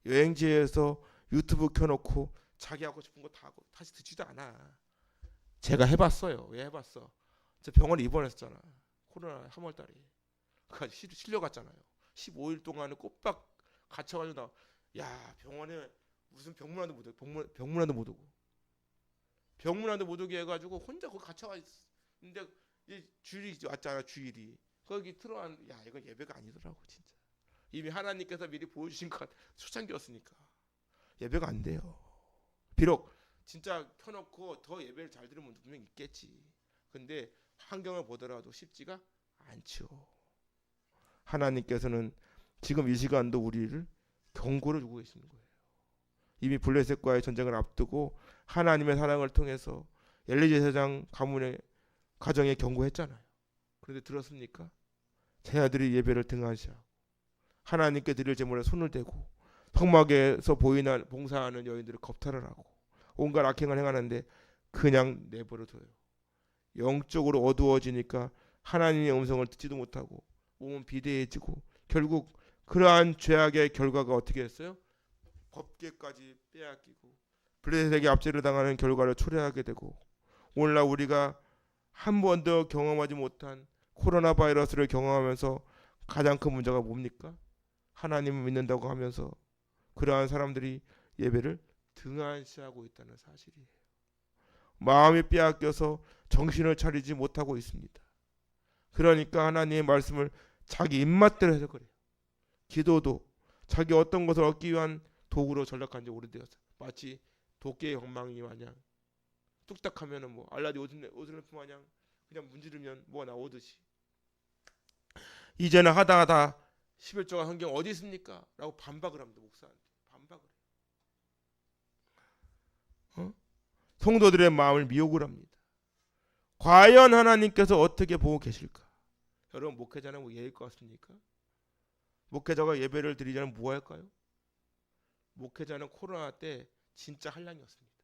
[SPEAKER 1] 여행지에서 유튜브 켜놓고 자기 하고 싶은 거 다 하고 다시 듣지도 않아. 제가 해봤어요. 왜 해봤어? 저 병원에 입원했잖아. 코로나 3월달에. 그 실려갔잖아요. 15일 동안은 꼬박 갇혀가지고 야 병원에 무슨 병문안도 못 오고 병문안도 못 오고 병문안도 못 오게 해가지고 혼자 거기 갇혀가 있는데 이 주일이 왔잖아. 주일이 거기 틀어안. 야 이건 예배가 아니더라고 진짜. 이미 하나님께서 미리 보여주신 것 초창기였으니까 예배가 안 돼요. 비록 진짜 켜놓고 더 예배를 잘 들으면 분명 있겠지. 근데 환경을 보더라도 쉽지가 않죠. 하나님께서는 지금 이 시간도 우리를 경고를 주고 계시는 거예요. 이미 블레셋과의 전쟁을 앞두고 하나님의 사랑을 통해서 엘리 제사장 가문의 가정에 경고했잖아요. 그런데 들었습니까? 자녀들이 예배를 등한시하고 하나님께 드릴 제물에 손을 대고 성막에서 봉사하는 여인들을 겁탈을 하고 온갖 악행을 행하는데 그냥 내버려둬요. 영적으로 어두워지니까 하나님의 음성을 듣지도 못하고 몸은 비대해지고 결국 그러한 죄악의 결과가 어떻게 했어요? 법궤까지 빼앗기고 블레셋에게 압제를 당하는 결과를 초래하게 되고 오늘날 우리가 한 번도 경험하지 못한 코로나 바이러스를 경험하면서 가장 큰 문제가 뭡니까? 하나님을 믿는다고 하면서 그러한 사람들이 예배를 등한시하고 있다는 사실이에요. 마음이 빼앗겨서 정신을 차리지 못하고 있습니다. 그러니까 하나님의 말씀을 자기 입맛대로 해서 그래요. 기도도 자기 어떤 것을 얻기 위한 도구로 전락한 지 오래되었어요. 마치 도깨의 방망이 마냥 뚝딱 하면은 뭐 알라디 오슬레프 마냥 그냥 문지르면 뭐가 나오듯이 이제는 하다 11조가 성경 어디 있습니까? 라고 반박을 합니다. 목사한테 반박을 해요. 성도들의 마음을 미혹을 합니다. 과연 하나님께서 어떻게 보고 계실까? 여러분 목회자는 뭐 예일 것 같습니까? 목회자가 예배를 드리자면 뭐 할까요? 목회자는 코로나 때 진짜 한량이었습니다.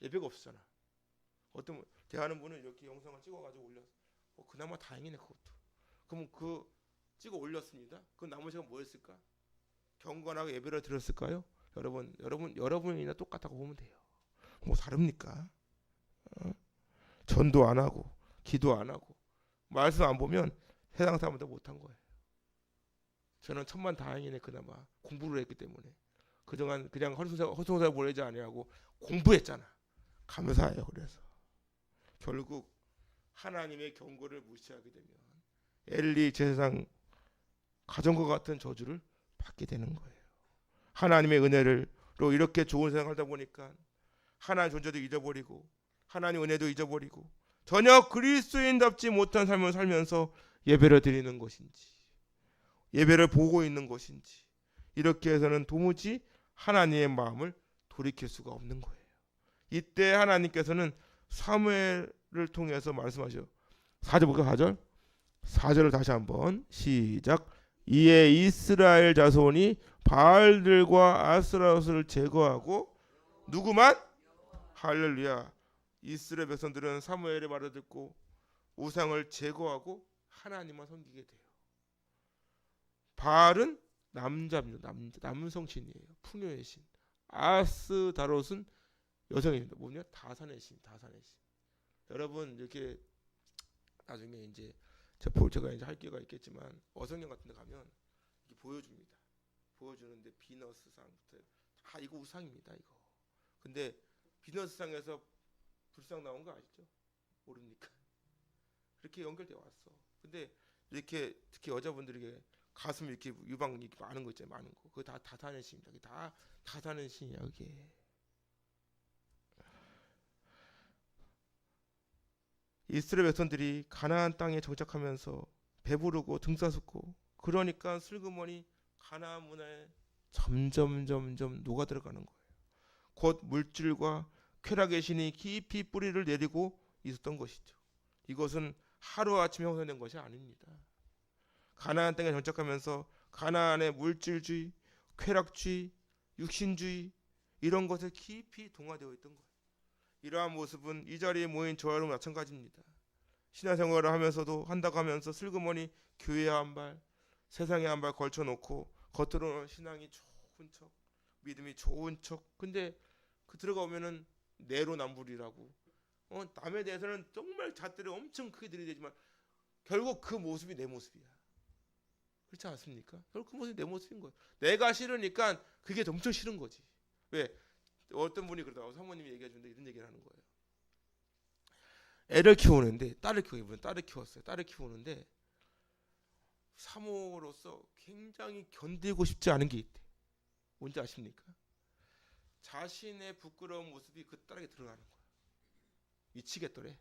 [SPEAKER 1] 예배가 없었잖아. 어떤 대하는 분은 이렇게 영상을 찍어가지고 올렸어. 그나마 다행이네 그것도. 그럼 그 찍어 올렸습니다. 그 나머지가 뭐였을까? 경건하게 예배를 드렸을까요? 여러분이나 똑같다고 보면 돼요. 뭐 다릅니까? 전도 안 하고 기도 안 하고 말씀 안 보면 세상 사람보다 못한 거예요. 저는 천만 다행이네 그나마 공부를 했기 때문에. 그동안 그냥 허송세월 보내지 아니하고 공부했잖아. 감사해요. 그래서 결국 하나님의 경고를 무시하게 되면 엘리 제사장 가정과 같은 저주를 받게 되는 거예요. 하나님의 은혜로 이렇게 좋은 세상 살다 보니까 하나님 존재도 잊어버리고 하나님 은혜도 잊어버리고 전혀 그리스도인답지 못한 삶을 살면서 예배를 드리는 것인지 예배를 보고 있는 것인지 이렇게 해서는 도무지 하나님의 마음을 돌이킬 수가 없는 거예요. 이때 하나님께서는 사무엘을 통해서 말씀하셔. 4절 볼까요? 4절? 4절을 다시 한번 시작. 이에 이스라엘 자손이 바알들과 아스라롯을 제거하고 누구만? 할렐루야. 이스라엘 백성들은 사무엘의 말을 듣고 우상을 제거하고 하나님만 섬기게 돼요. 바알은 남자입니다. 남성 신이에요. 풍요의 신. 아스다롯은 여성입니다. 뭐냐? 다산의 신. 여러분 이렇게 나중에 이제 제가 이제 할 기회가 있겠지만 어성경 같은 데 가면 이렇게 보여줍니다. 보여주는데 비너스상부터 다 이거 우상입니다. 이거. 근데 비너스상에서 불상 나온 거 아시죠? 모릅니까? 그렇게 연결돼 왔어. 근데 이렇게 특히 여자분들에게 가슴 이렇게 유방 이렇게 많은 거 있잖아요. 많은 거. 그거 다 다산의 신입니다. 다 다산의 신이야 이게. 이스라엘 백성들이 가나안 땅에 정착하면서 배부르고 등싸sup고 그러니까 슬그머니 가나안 문화에 점점 녹아 들어가는 거예요. 곧 물질과 쾌락의 신이 깊이 뿌리를 내리고 있었던 것이죠. 이것은 하루아침에 형성된 것이 아닙니다. 가나안 땅에 정착하면서 가나안의 물질주의, 쾌락주의, 육신주의 이런 것에 깊이 동화되어 있던 거예요. 이러한 모습은 이 자리에 모인 저와 여러분 마찬가지입니다. 신앙생활을 하면서도 한다고 하면서 슬그머니 교회에 한 발, 세상에 한 발 걸쳐놓고 겉으로는 신앙이 좋은 척, 믿음이 좋은 척. 근데 그 들어가 보면은 내로남불이라고. 남에 대해서는 정말 잣들이 엄청 크게 들이대지만 결국 그 모습이 내 모습이야. 그렇지 않습니까? 결국 그 모습이 내 모습인 거예요. 내가 싫으니까 그게 엄청 싫은 거지. 왜? 어떤 분이 그러다가 사모님이 얘기해 주는데 이런 얘기를 하는 거예요. 애를 키우는데 딸을 키웠어요. 딸을 키우는데 사모로서 굉장히 견디고 싶지 않은 게 있대. 뭔지 아십니까? 자신의 부끄러운 모습이 그 딸에게 드러나는 거야. 미치겠더래.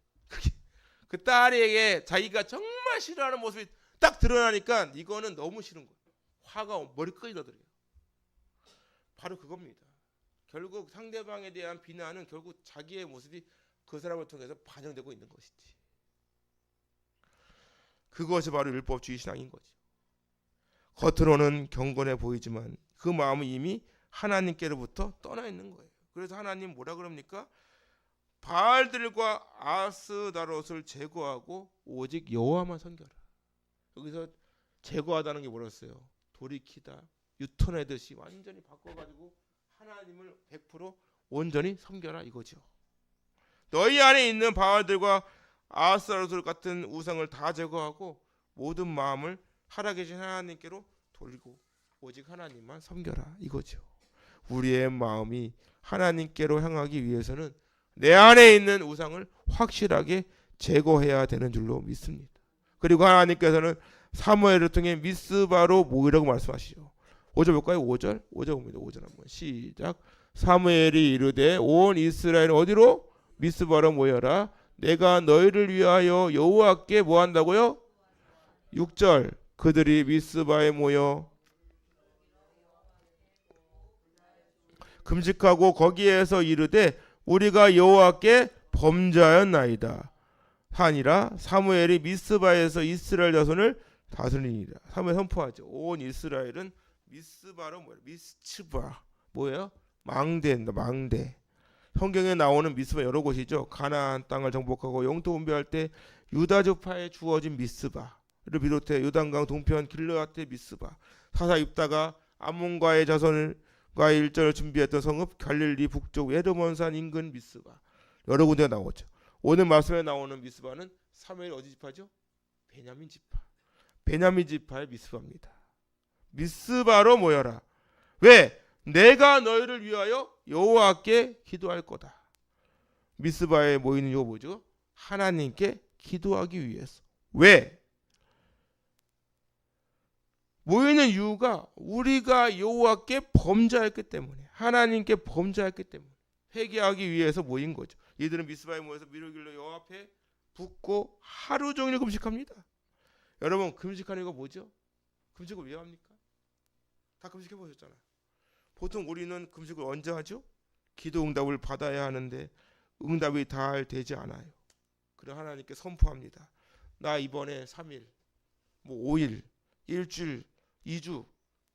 [SPEAKER 1] 그 딸에게 자기가 정말 싫어하는 모습이 딱 드러나니까 이거는 너무 싫은 거야. 화가 머리끝이 나더래요. 바로 그겁니다. 결국 상대방에 대한 비난은 결국 자기의 모습이 그 사람을 통해서 반영되고 있는 것이지. 그것이 바로 율법주의 신앙인 거죠. 겉으로는 경건해 보이지만 그 마음은 이미 하나님께로부터 떠나 있는 거예요. 그래서 하나님 뭐라 그럽니까? 바알들과 아스다롯을 제거하고 오직 여호와만 섬겨라. 여기서 제거하다는 게 뭐였어요? 돌이키다, 유턴하듯이 완전히 바꿔가지고 하나님을 100% 온전히 섬겨라 이거죠. 너희 안에 있는 바알들과 아스타롯 같은 우상을 다 제거하고 모든 마음을 살아계신 하나님께로 돌리고 오직 하나님만 섬겨라 이거죠. 우리의 마음이 하나님께로 향하기 위해서는 내 안에 있는 우상을 확실하게 제거해야 되는 줄로 믿습니다. 그리고 하나님께서는 사무엘을 통해 미스바로 모이라고 말씀하시죠. 5절 볼까요? 5절 봅니다. 5절 한번 시작. 사무엘이 이르되 온 이스라엘 어디로? 미스바로 모여라. 내가 너희를 위하여 여호와께 뭐 한다고요? 6절 그들이 미스바에 모여 금식하고 거기에서 이르되 우리가 여호와께 범죄하였나이다 하니라. 사무엘이 미스바에서 이스라엘 자손을 다스리니라. 사무엘 선포하죠. 온 이스라엘은 미스바로 뭐예요? 미스츠바 뭐예요? 망대입니다. 망대. 성경에 나오는 미스바 여러 곳이죠. 가나안 땅을 정복하고 영토 분배할 때 유다 지파에 주어진 미스바를 비롯해 요단강 동편 길르앗의 미스바, 사사 입다가 암몬과의 자손과의 일전을 준비했던 성읍 갈릴리 북쪽 에르몬산 인근 미스바, 여러 군데 나오죠. 오늘 말씀에 나오는 미스바는 사무엘 어디 지파죠? 베냐민 지파. 베냐민 지파의 미스바입니다. 미스바로 모여라. 왜? 내가 너희를 위하여 여호와께 기도할 거다. 미스바에 모이는 이유가 뭐죠? 하나님께 기도하기 위해서. 왜? 모이는 이유가 우리가 여호와께 범죄했기 때문에, 하나님께 범죄했기 때문에 회개하기 위해서 모인 거죠. 이들은 미스바에 모여서 미루길로 여호와 앞에 붓고 하루 종일 금식합니다. 여러분, 금식하는 거 뭐죠? 금식을 왜 합니까? 다 금식해 보셨잖아요. 보통 우리는 금식을 언제 하죠? 기도 응답을 받아야 하는데 응답이 잘 되지 않아요. 그래 하나님께 선포합니다. 나 이번에 3일, 5일, 일주일, 2주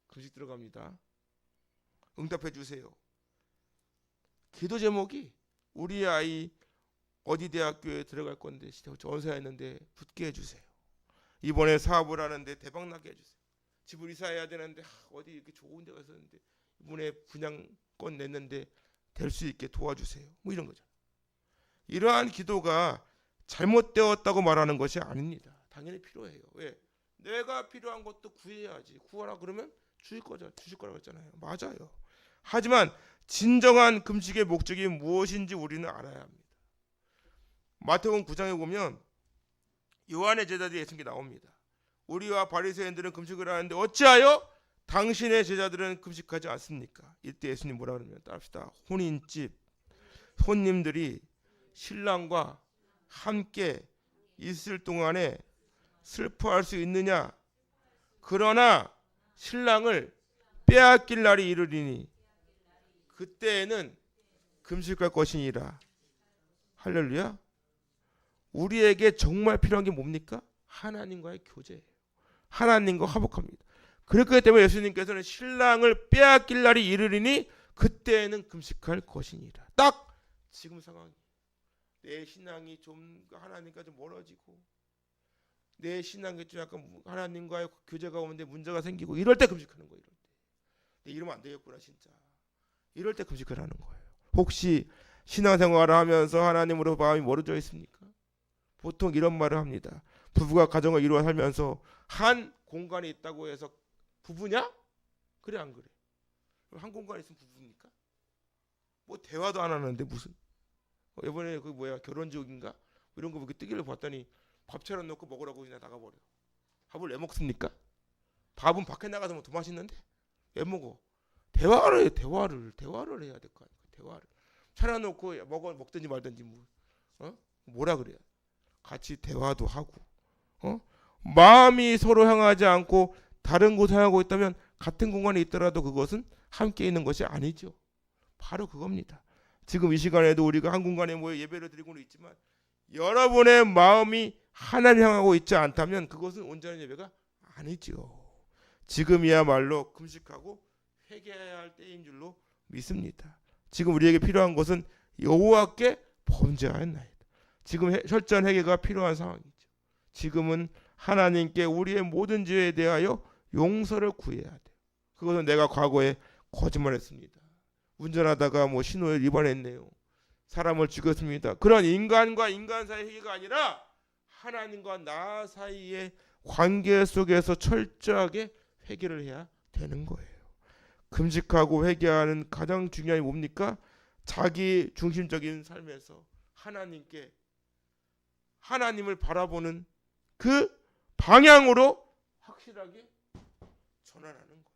[SPEAKER 1] 금식 들어갑니다. 응답해 주세요. 기도 제목이 우리 아이 어디 대학교에 들어갈 건데 전사했는데 붙게 해주세요. 이번에 사업을 하는데 대박 나게 해주세요. 집을 이사해야 되는데 어디 이렇게 좋은 데가 있었는데 이번에 분양권 냈는데 될 수 있게 도와주세요. 뭐 이런 거죠. 이러한 기도가 잘못되었다고 말하는 것이 아닙니다. 당연히 필요해요. 왜? 내가 필요한 것도 구해야지. 구하라 그러면 주실 거라고 했잖아요. 맞아요. 하지만 진정한 금식의 목적이 무엇인지 우리는 알아야 합니다. 마태복음 9장에 보면 요한의 제자들이 예수님께 나옵니다. 우리와 바리새인들은 금식을 하는데 어찌하여 당신의 제자들은 금식하지 않습니까? 이때 예수님 뭐라 그러면 따릅시다. 혼인집 손님들이 신랑과 함께 있을 동안에 슬퍼할 수 있느냐? 그러나 신랑을 빼앗길 날이 이르리니 그때에는 금식할 것이니라. 할렐루야. 우리에게 정말 필요한 게 뭡니까? 하나님과의 교제예요. 하나님과 화목합니다. 그렇기 때문에 예수님께서는 신랑을 빼앗길 날이 이르리니 그때에는 금식할 것이니라. 딱 지금 상황이. 내 신앙이 좀 하나님과 좀 멀어지고 내 신앙이 좀 약간 하나님과의 교제가 오는데 문제가 생기고 이럴 때 금식하는 거예요. 이럴 때. 이러면 안 되겠구나 진짜. 이럴 때 금식을 하는 거예요. 혹시 신앙생활을 하면서 하나님으로 마음이 멀어져 있습니까? 보통 이런 말을 합니다. 부부가 가정을 이루어 살면서 한 공간에 있다고 해서 부부냐? 그래 안 그래? 한 공간에 있으면 부부입니까? 뭐 대화도 안 하는데 무슨? 이번에 그 뭐야 결혼지옥인가? 이런 거 뜨기를 봤더니 밥 차려놓고 먹으라고 그냥 나가버려. 밥을 왜 먹습니까? 밥은 밖에 나가서 뭐 더 맛있는데 왜 먹어? 대화를 해야 될 거 아니야. 대화를 차려놓고 먹든지 말든지 뭐라 그래요? 같이 대화도 하고 마음이 서로 향하지 않고 다른 곳을 향하고 있다면 같은 공간에 있더라도 그것은 함께 있는 것이 아니죠. 바로 그겁니다. 지금 이 시간에도 우리가 한 공간에 모여 예배를 드리고는 있지만 여러분의 마음이 하나님 향하고 있지 않다면 그것은 온전한 예배가 아니죠. 지금이야말로 금식하고 회개해야 할 때인 줄로 믿습니다. 지금 우리에게 필요한 것은 여호와께 범죄하는 나이다. 지금 철저한 회개가 필요한 상황이죠. 지금은 하나님께 우리의 모든 죄에 대하여 용서를 구해야 돼요. 그것은 내가 과거에 거짓말했습니다. 운전하다가 신호를 위반했네요. 사람을 죽였습니다. 그런 인간과 인간 사이의 회개가 아니라 하나님과 나 사이의 관계 속에서 철저하게 회개를 해야 되는 거예요. 금식하고 회개하는 가장 중요한 게 뭡니까? 자기 중심적인 삶에서 하나님을 바라보는 그 방향으로 확실하게 전환하는 거예요.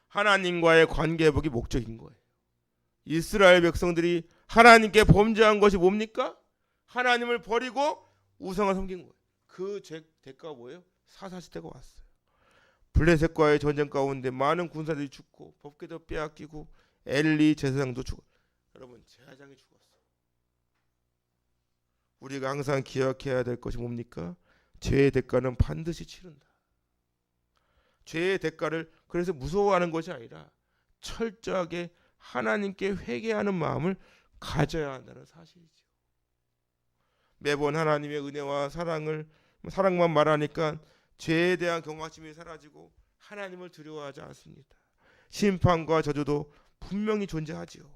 [SPEAKER 1] 하나님과의 관계 회복이 목적인 거예요. 이스라엘 백성들이 하나님께 범죄한 것이 뭡니까? 하나님을 버리고 우상을 섬긴 거예요. 그 대가가 뭐예요? 사사시대가 왔어요. 블레셋과의 전쟁 가운데 많은 군사들이 죽고 법궤도 빼앗기고 엘리 제사장도 죽어. 여러분 제사장이 죽었어. 우리가 항상 기억해야 될 것이 뭡니까? 죄의 대가는 반드시 치른다. 죄의 대가를 그래서 무서워하는 것이 아니라 철저하게 하나님께 회개하는 마음을 가져야 한다는 사실이죠. 매번 하나님의 은혜와 사랑만 말하니까 죄에 대한 경각심이 사라지고 하나님을 두려워하지 않습니다. 심판과 저주도 분명히 존재하지요.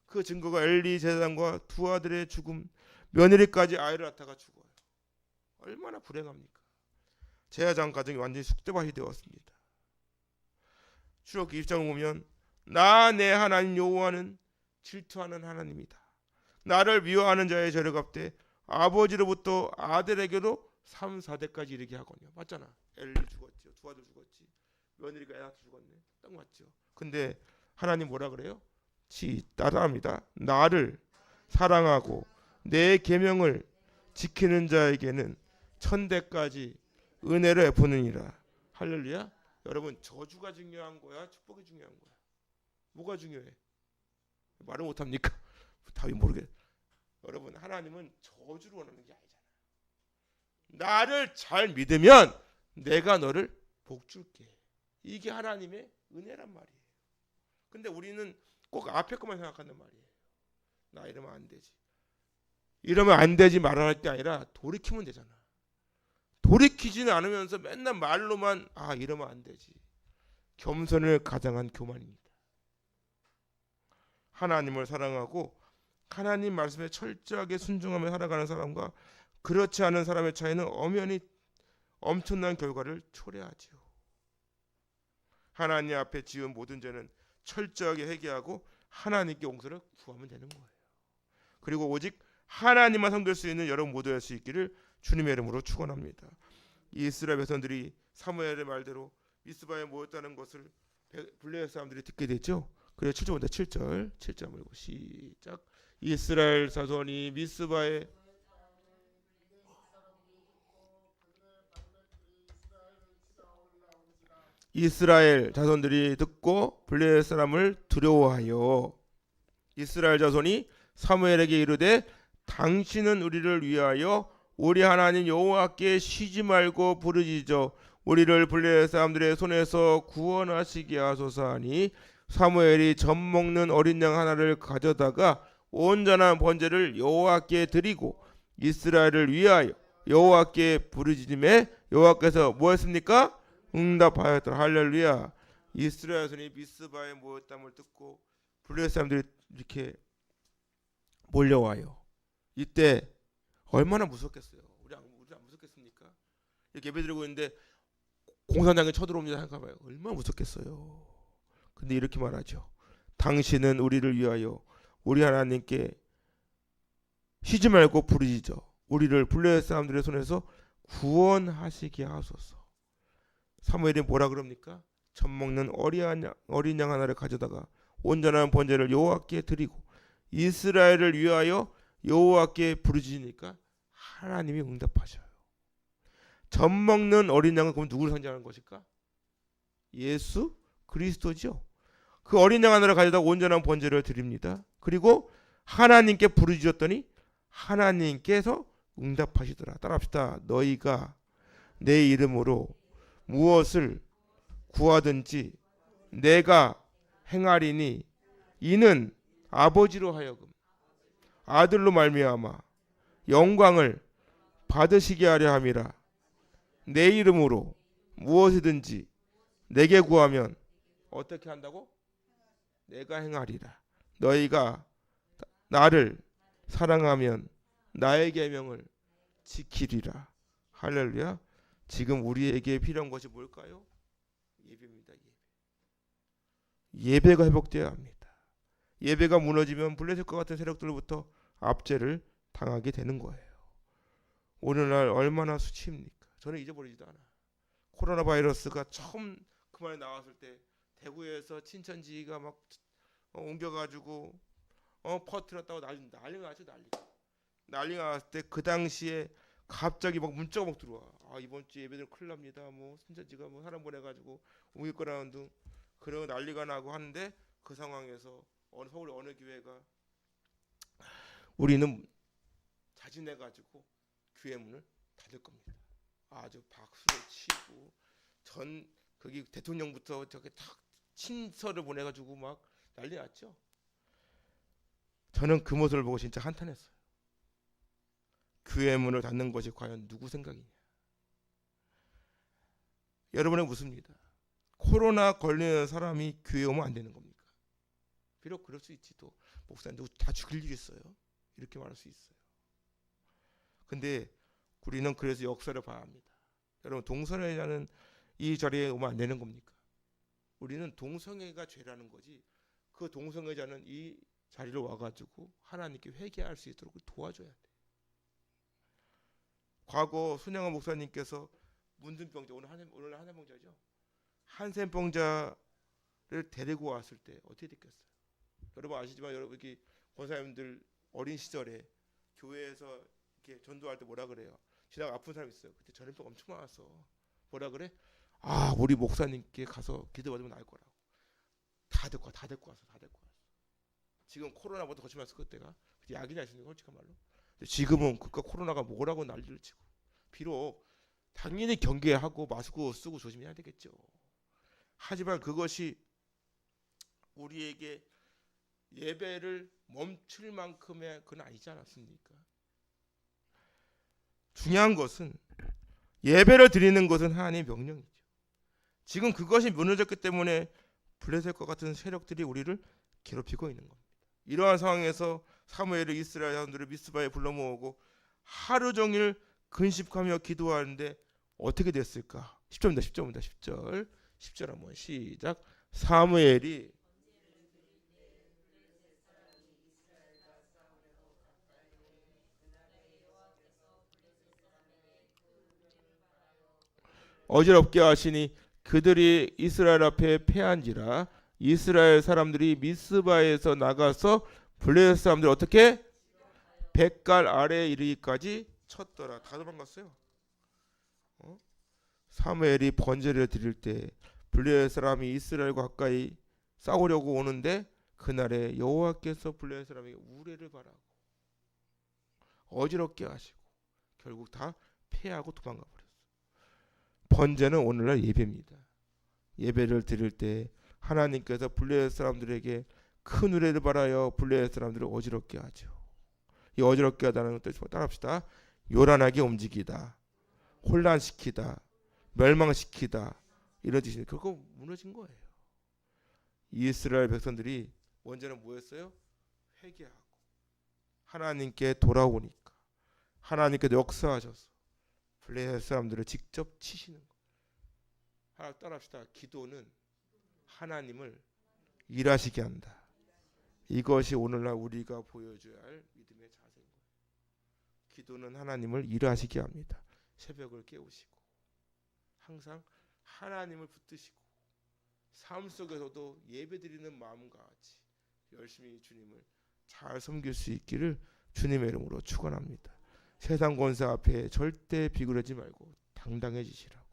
[SPEAKER 1] 그 증거가 엘리 제사장과 두 아들의 죽음, 며느리까지 아이를 낳다가 죽어요. 얼마나 불행합니까? 제사장 가정이 완전히 쑥대밭이 되었습니다. 출애굽기 1장을 보면 나 내 하나님 여호와는 질투하는 하나님이다. 나를 미워하는 자의 죄를 갚되 아버지로부터 아들에게도 3, 4대까지 이르게 하거든요. 맞잖아. 엘리 죽었죠. 두 아들 죽었지. 며느리가 애한테 죽었네. 딱 맞죠. 근데 하나님 뭐라 그래요? 따라합니다. 나를 사랑하고 내 계명을 지키는 자에게는 1000대까지 은혜를 베푸느니라. 할렐루야. 여러분, 저주가 중요한 거야? 축복이 중요한 거야? 뭐가 중요해? 말을 못합니까? 답이 모르겠. 여러분, 하나님은 저주를 원하는 게 아니잖아. 나를 잘 믿으면 내가 너를 복 줄게. 이게 하나님의 은혜란 말이에요. 근데 우리는 꼭 앞에 것만 생각한단 말이에요. 나 이러면 안 되지. 이러면 안 되지 말할 게 아니라 돌이키면 되잖아. 돌이키지는 않으면서 맨날 말로만 이러면 안 되지. 겸손을 가장한 교만입니다. 하나님을 사랑하고 하나님 말씀에 철저하게 순종하며 살아가는 사람과 그렇지 않은 사람의 차이는 엄연히 엄청난 결과를 초래하지요. 하나님 앞에 지은 모든 죄는 철저하게 회개하고 하나님께 용서를 구하면 되는 거예요. 그리고 오직 하나님만 섬길 수 있는 여러분 모두 할 수 있기를 주님의 이름으로 축원합니다. 이스라엘 백성들이 사무엘의 말대로 미스바에 모였다는 것을 블레셋 사람들이 듣게 됐죠. 그래서 7절부터 7절 물고 시작. 이스라엘 자손이 미스바에 이스라엘 자손들이 듣고 블레셋 사람을 두려워하여 이스라엘 자손이 사무엘에게 이르되 당신은 우리를 위하여 우리 하나님 여호와께 쉬지 말고 부르짖어 우리를 블레셋 사람들의 손에서 구원하시게 하소서 하니 사무엘이 젖 먹는 어린 양 하나를 가져다가 온전한 번제를 여호와께 드리고 이스라엘을 위하여 여호와께 부르짖음에 여호와께서 뭐했습니까? 응답하였더라. 할렐루야. 이스라엘 자손이 미스바에 모였담을 듣고 블레셋 사람들이 이렇게 몰려와요. 이때 얼마나 무섭겠어요. 우리 안 무섭겠습니까? 이렇게 예배드리고 있는데 공산당이 쳐들어옵니다 생각해봐요. 얼마나 무섭겠어요. 근데 이렇게 말하죠. 당신은 우리를 위하여 우리 하나님께 쉬지 말고 부르짖어 우리를 블레셋 사람들의 손에서 구원하시게 하소서. 사무엘이 뭐라 그럽니까? 젖 먹는 어린 양 하나를 가져다가 온전한 번제를 여호와께 드리고 이스라엘을 위하여 여호와께 부르짖으니까 하나님이 응답하셔요. 젖 먹는 어린 양은 그럼 누구를 상징하는 것일까? 예수 그리스도죠. 그 어린 양 하나를 가져다 온전한 번제를 드립니다. 그리고 하나님께 부르짖었더니 하나님께서 응답하시더라. 따라합시다. 너희가 내 이름으로 무엇을 구하든지 내가 행하리니 이는 아버지로 하여금 아들로 말미암아 영광을 받으시게 하려 함이라. 내 이름으로 무엇이든지 내게 구하면 어떻게 한다고? 내가 행하리라. 너희가 나를 사랑하면 나의 계명을 지키리라. 할렐루야. 지금 우리에게 필요한 것이 뭘까요? 예배입니다. 예배가 회복되어야 합니다. 예배가 무너지면 블레셋과 같은 세력들로부터 압제를 당하게 되는 거예요. 오늘날 얼마나 수치입니까? 저는 잊어버리지도 않아. 코로나 바이러스가 처음 그만에 나왔을 때 대구에서 친천지가 막 옮겨가지고 퍼뜨렸다고 난리가 났죠. 난리가 났을 때 그 당시에 갑자기 막 문자가 막 들어와. 이번 주 예배들 큰일 납니다. 뭐 친천지가 뭐 사람 보내가지고 옮길 거라는 등 그런 난리가 나고 하는데 그 상황에서 서울 어느 교회가 우리는 자진해가지고 교회 문을 닫을 겁니다. 아주 박수를 치고 거기 대통령부터 저렇게 탁 친서를 보내가지고 막 난리 났죠. 저는 그 모습을 보고 진짜 한탄했어요. 교회 문을 닫는 것이 과연 누구 생각이냐. 여러분의 묻습니다. 코로나 걸리는 사람이 교회 오면 안 되는 겁니까? 비록 그럴 수 있지. 또 목사님 누구 다 죽일 일 있어요? 이렇게 말할 수 있어요. 근데 우리는 그래서 역사를 봐야 합니다. 여러분, 동성애자는 이 자리에 오면 안 되는 겁니까? 우리는 동성애가 죄라는 거지, 그 동성애자는 이 자리로 와가지고 하나님께 회개할 수 있도록 도와줘야 돼. 과거 손양원 목사님께서 문둥병자, 오늘 한센병자죠. 한센병자를 데리고 왔을 때 어떻게 됐겠어요? 여러분 아시지만, 여러분 여기 권사님들 어린 시절에 교회에서 이렇게 전도할 때 뭐라 그래요? 지나가 아픈 사람 있어요. 그때 전염병 엄청 많았어. 뭐라 그래? 아, 우리 목사님께 가서 기도받으면 나을 거라고. 다 데리고 왔어. 지금 코로나보다 더 심했어 그때가. 그때 약이나 있으니까 솔직한 말로. 근데 지금은 그까 코로나가 뭐라고 난리를 치고. 비록 당연히 경계하고 마스크 쓰고 조심해야 되겠죠. 하지만 그것이 우리에게 예배를 멈출 만큼의 그건 아니지 않았습니까? 중요한 것은 예배를 드리는 것은 하나님의 명령이죠. 지금 그것이 무너졌기 때문에 블레셋과 같은 세력들이 우리를 괴롭히고 있는 겁니다. 이러한 상황에서 사무엘을 이스라엘 사람들을 미스바에 불러 모으고 하루 종일 근심하며 기도하는데 어떻게 됐을까? 10절 한번 시작. 사무엘이 어지럽게 하시니 그들이 이스라엘 앞에 패한지라. 이스라엘 사람들이 미스바에서 나가서 블레셋 사람들 어떻게 100갈 아래에 이르기까지 쳤더라. 다 도망갔어요. 사무엘이 번제를 드릴 때 블레셋 사람이 이스라엘과 가까이 싸우려고 오는데 그날에 여호와께서 블레셋 사람에게 우레를 바라고 어지럽게 하시고 결국 다 패하고 도망가 버렸어요. 번제는 오늘날 예배입니다. 예배를 드릴 때 하나님께서 블레셋 사람들에게 큰 우레를 바라여 블레셋 사람들을 어지럽게 하죠. 이 어지럽게 하다는 뜻 따라합시다. 요란하게 움직이다, 혼란시키다, 멸망시키다, 이런 뜻이에요. 그거 무너진 거예요. 이스라엘 백성들이 먼저는 뭐였어요? 회개하고 하나님께 돌아오니까 하나님께서 역사하셔서 블레셋 사람들을 직접 치시는 거예요. 하나 따라합시다. 기도는 하나님을 일하시게 한다. 이것이 오늘날 우리가 보여줘야 할 믿음의 자세인 거예요. 기도는 하나님을 일하시게 합니다. 새벽을 깨우시고 항상 하나님을 붙드시고 삶 속에서도 예배드리는 마음과 같이 열심히 주님을 잘 섬길 수 있기를 주님의 이름으로 축원합니다. 세상 권세 앞에 절대 비굴하지 말고 당당해지시라고.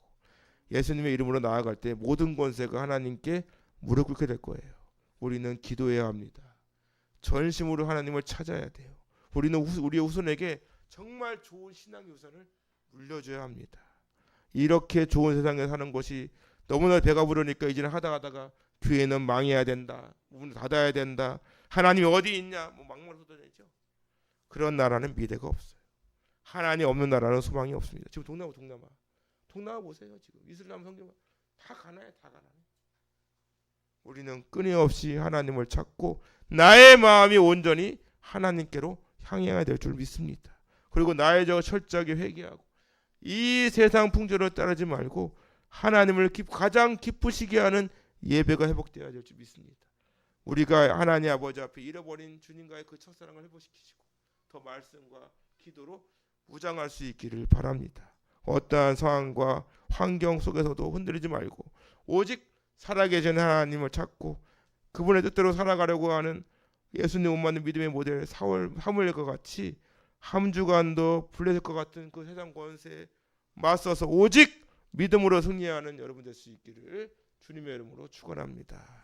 [SPEAKER 1] 예수님의 이름으로 나아갈 때 모든 권세가 하나님께 무릎 꿇게 될 거예요. 우리는 기도해야 합니다. 전심으로 하나님을 찾아야 돼요. 우리는 우리의 후손에게 정말 좋은 신앙의 우선을 물려줘야 합니다. 이렇게 좋은 세상에 사는 것이 너무나 배가 부르니까 이제는 하다가 교회는 망해야 된다, 문을 닫아야 된다, 하나님이 어디 있냐, 뭐 막말 쏟아내죠. 그런 나라는 미래가 없어요. 하나님 없는 나라는 소망이 없습니다. 지금 동남아 보세요. 지금 이슬람 성경 다 가난해. 우리는 끊임없이 하나님을 찾고 나의 마음이 온전히 하나님께로 향해야 될 줄 믿습니다. 그리고 나의 저 철저하게 회개하고 이 세상 풍조를 따르지 말고 하나님을 가장 기쁘시게 하는 예배가 회복되어야 될 줄 믿습니다. 우리가 하나님 아버지 앞에 잃어버린 주님과의 그 첫사랑을 회복시키시고 더 말씀과 기도로 무장할 수 있기를 바랍니다. 어떠한 상황과 환경 속에서도 흔들리지 말고 오직 살아계신 하나님을 찾고 그분의 뜻대로 살아가려고 하는 예수님 못 맞는 믿음의 모델 사무엘과 같이 한 주간도 블레셋과 같은 그 세상 권세에 맞서서 오직 믿음으로 승리하는 여러분 될 수 있기를 주님의 이름으로 축원합니다.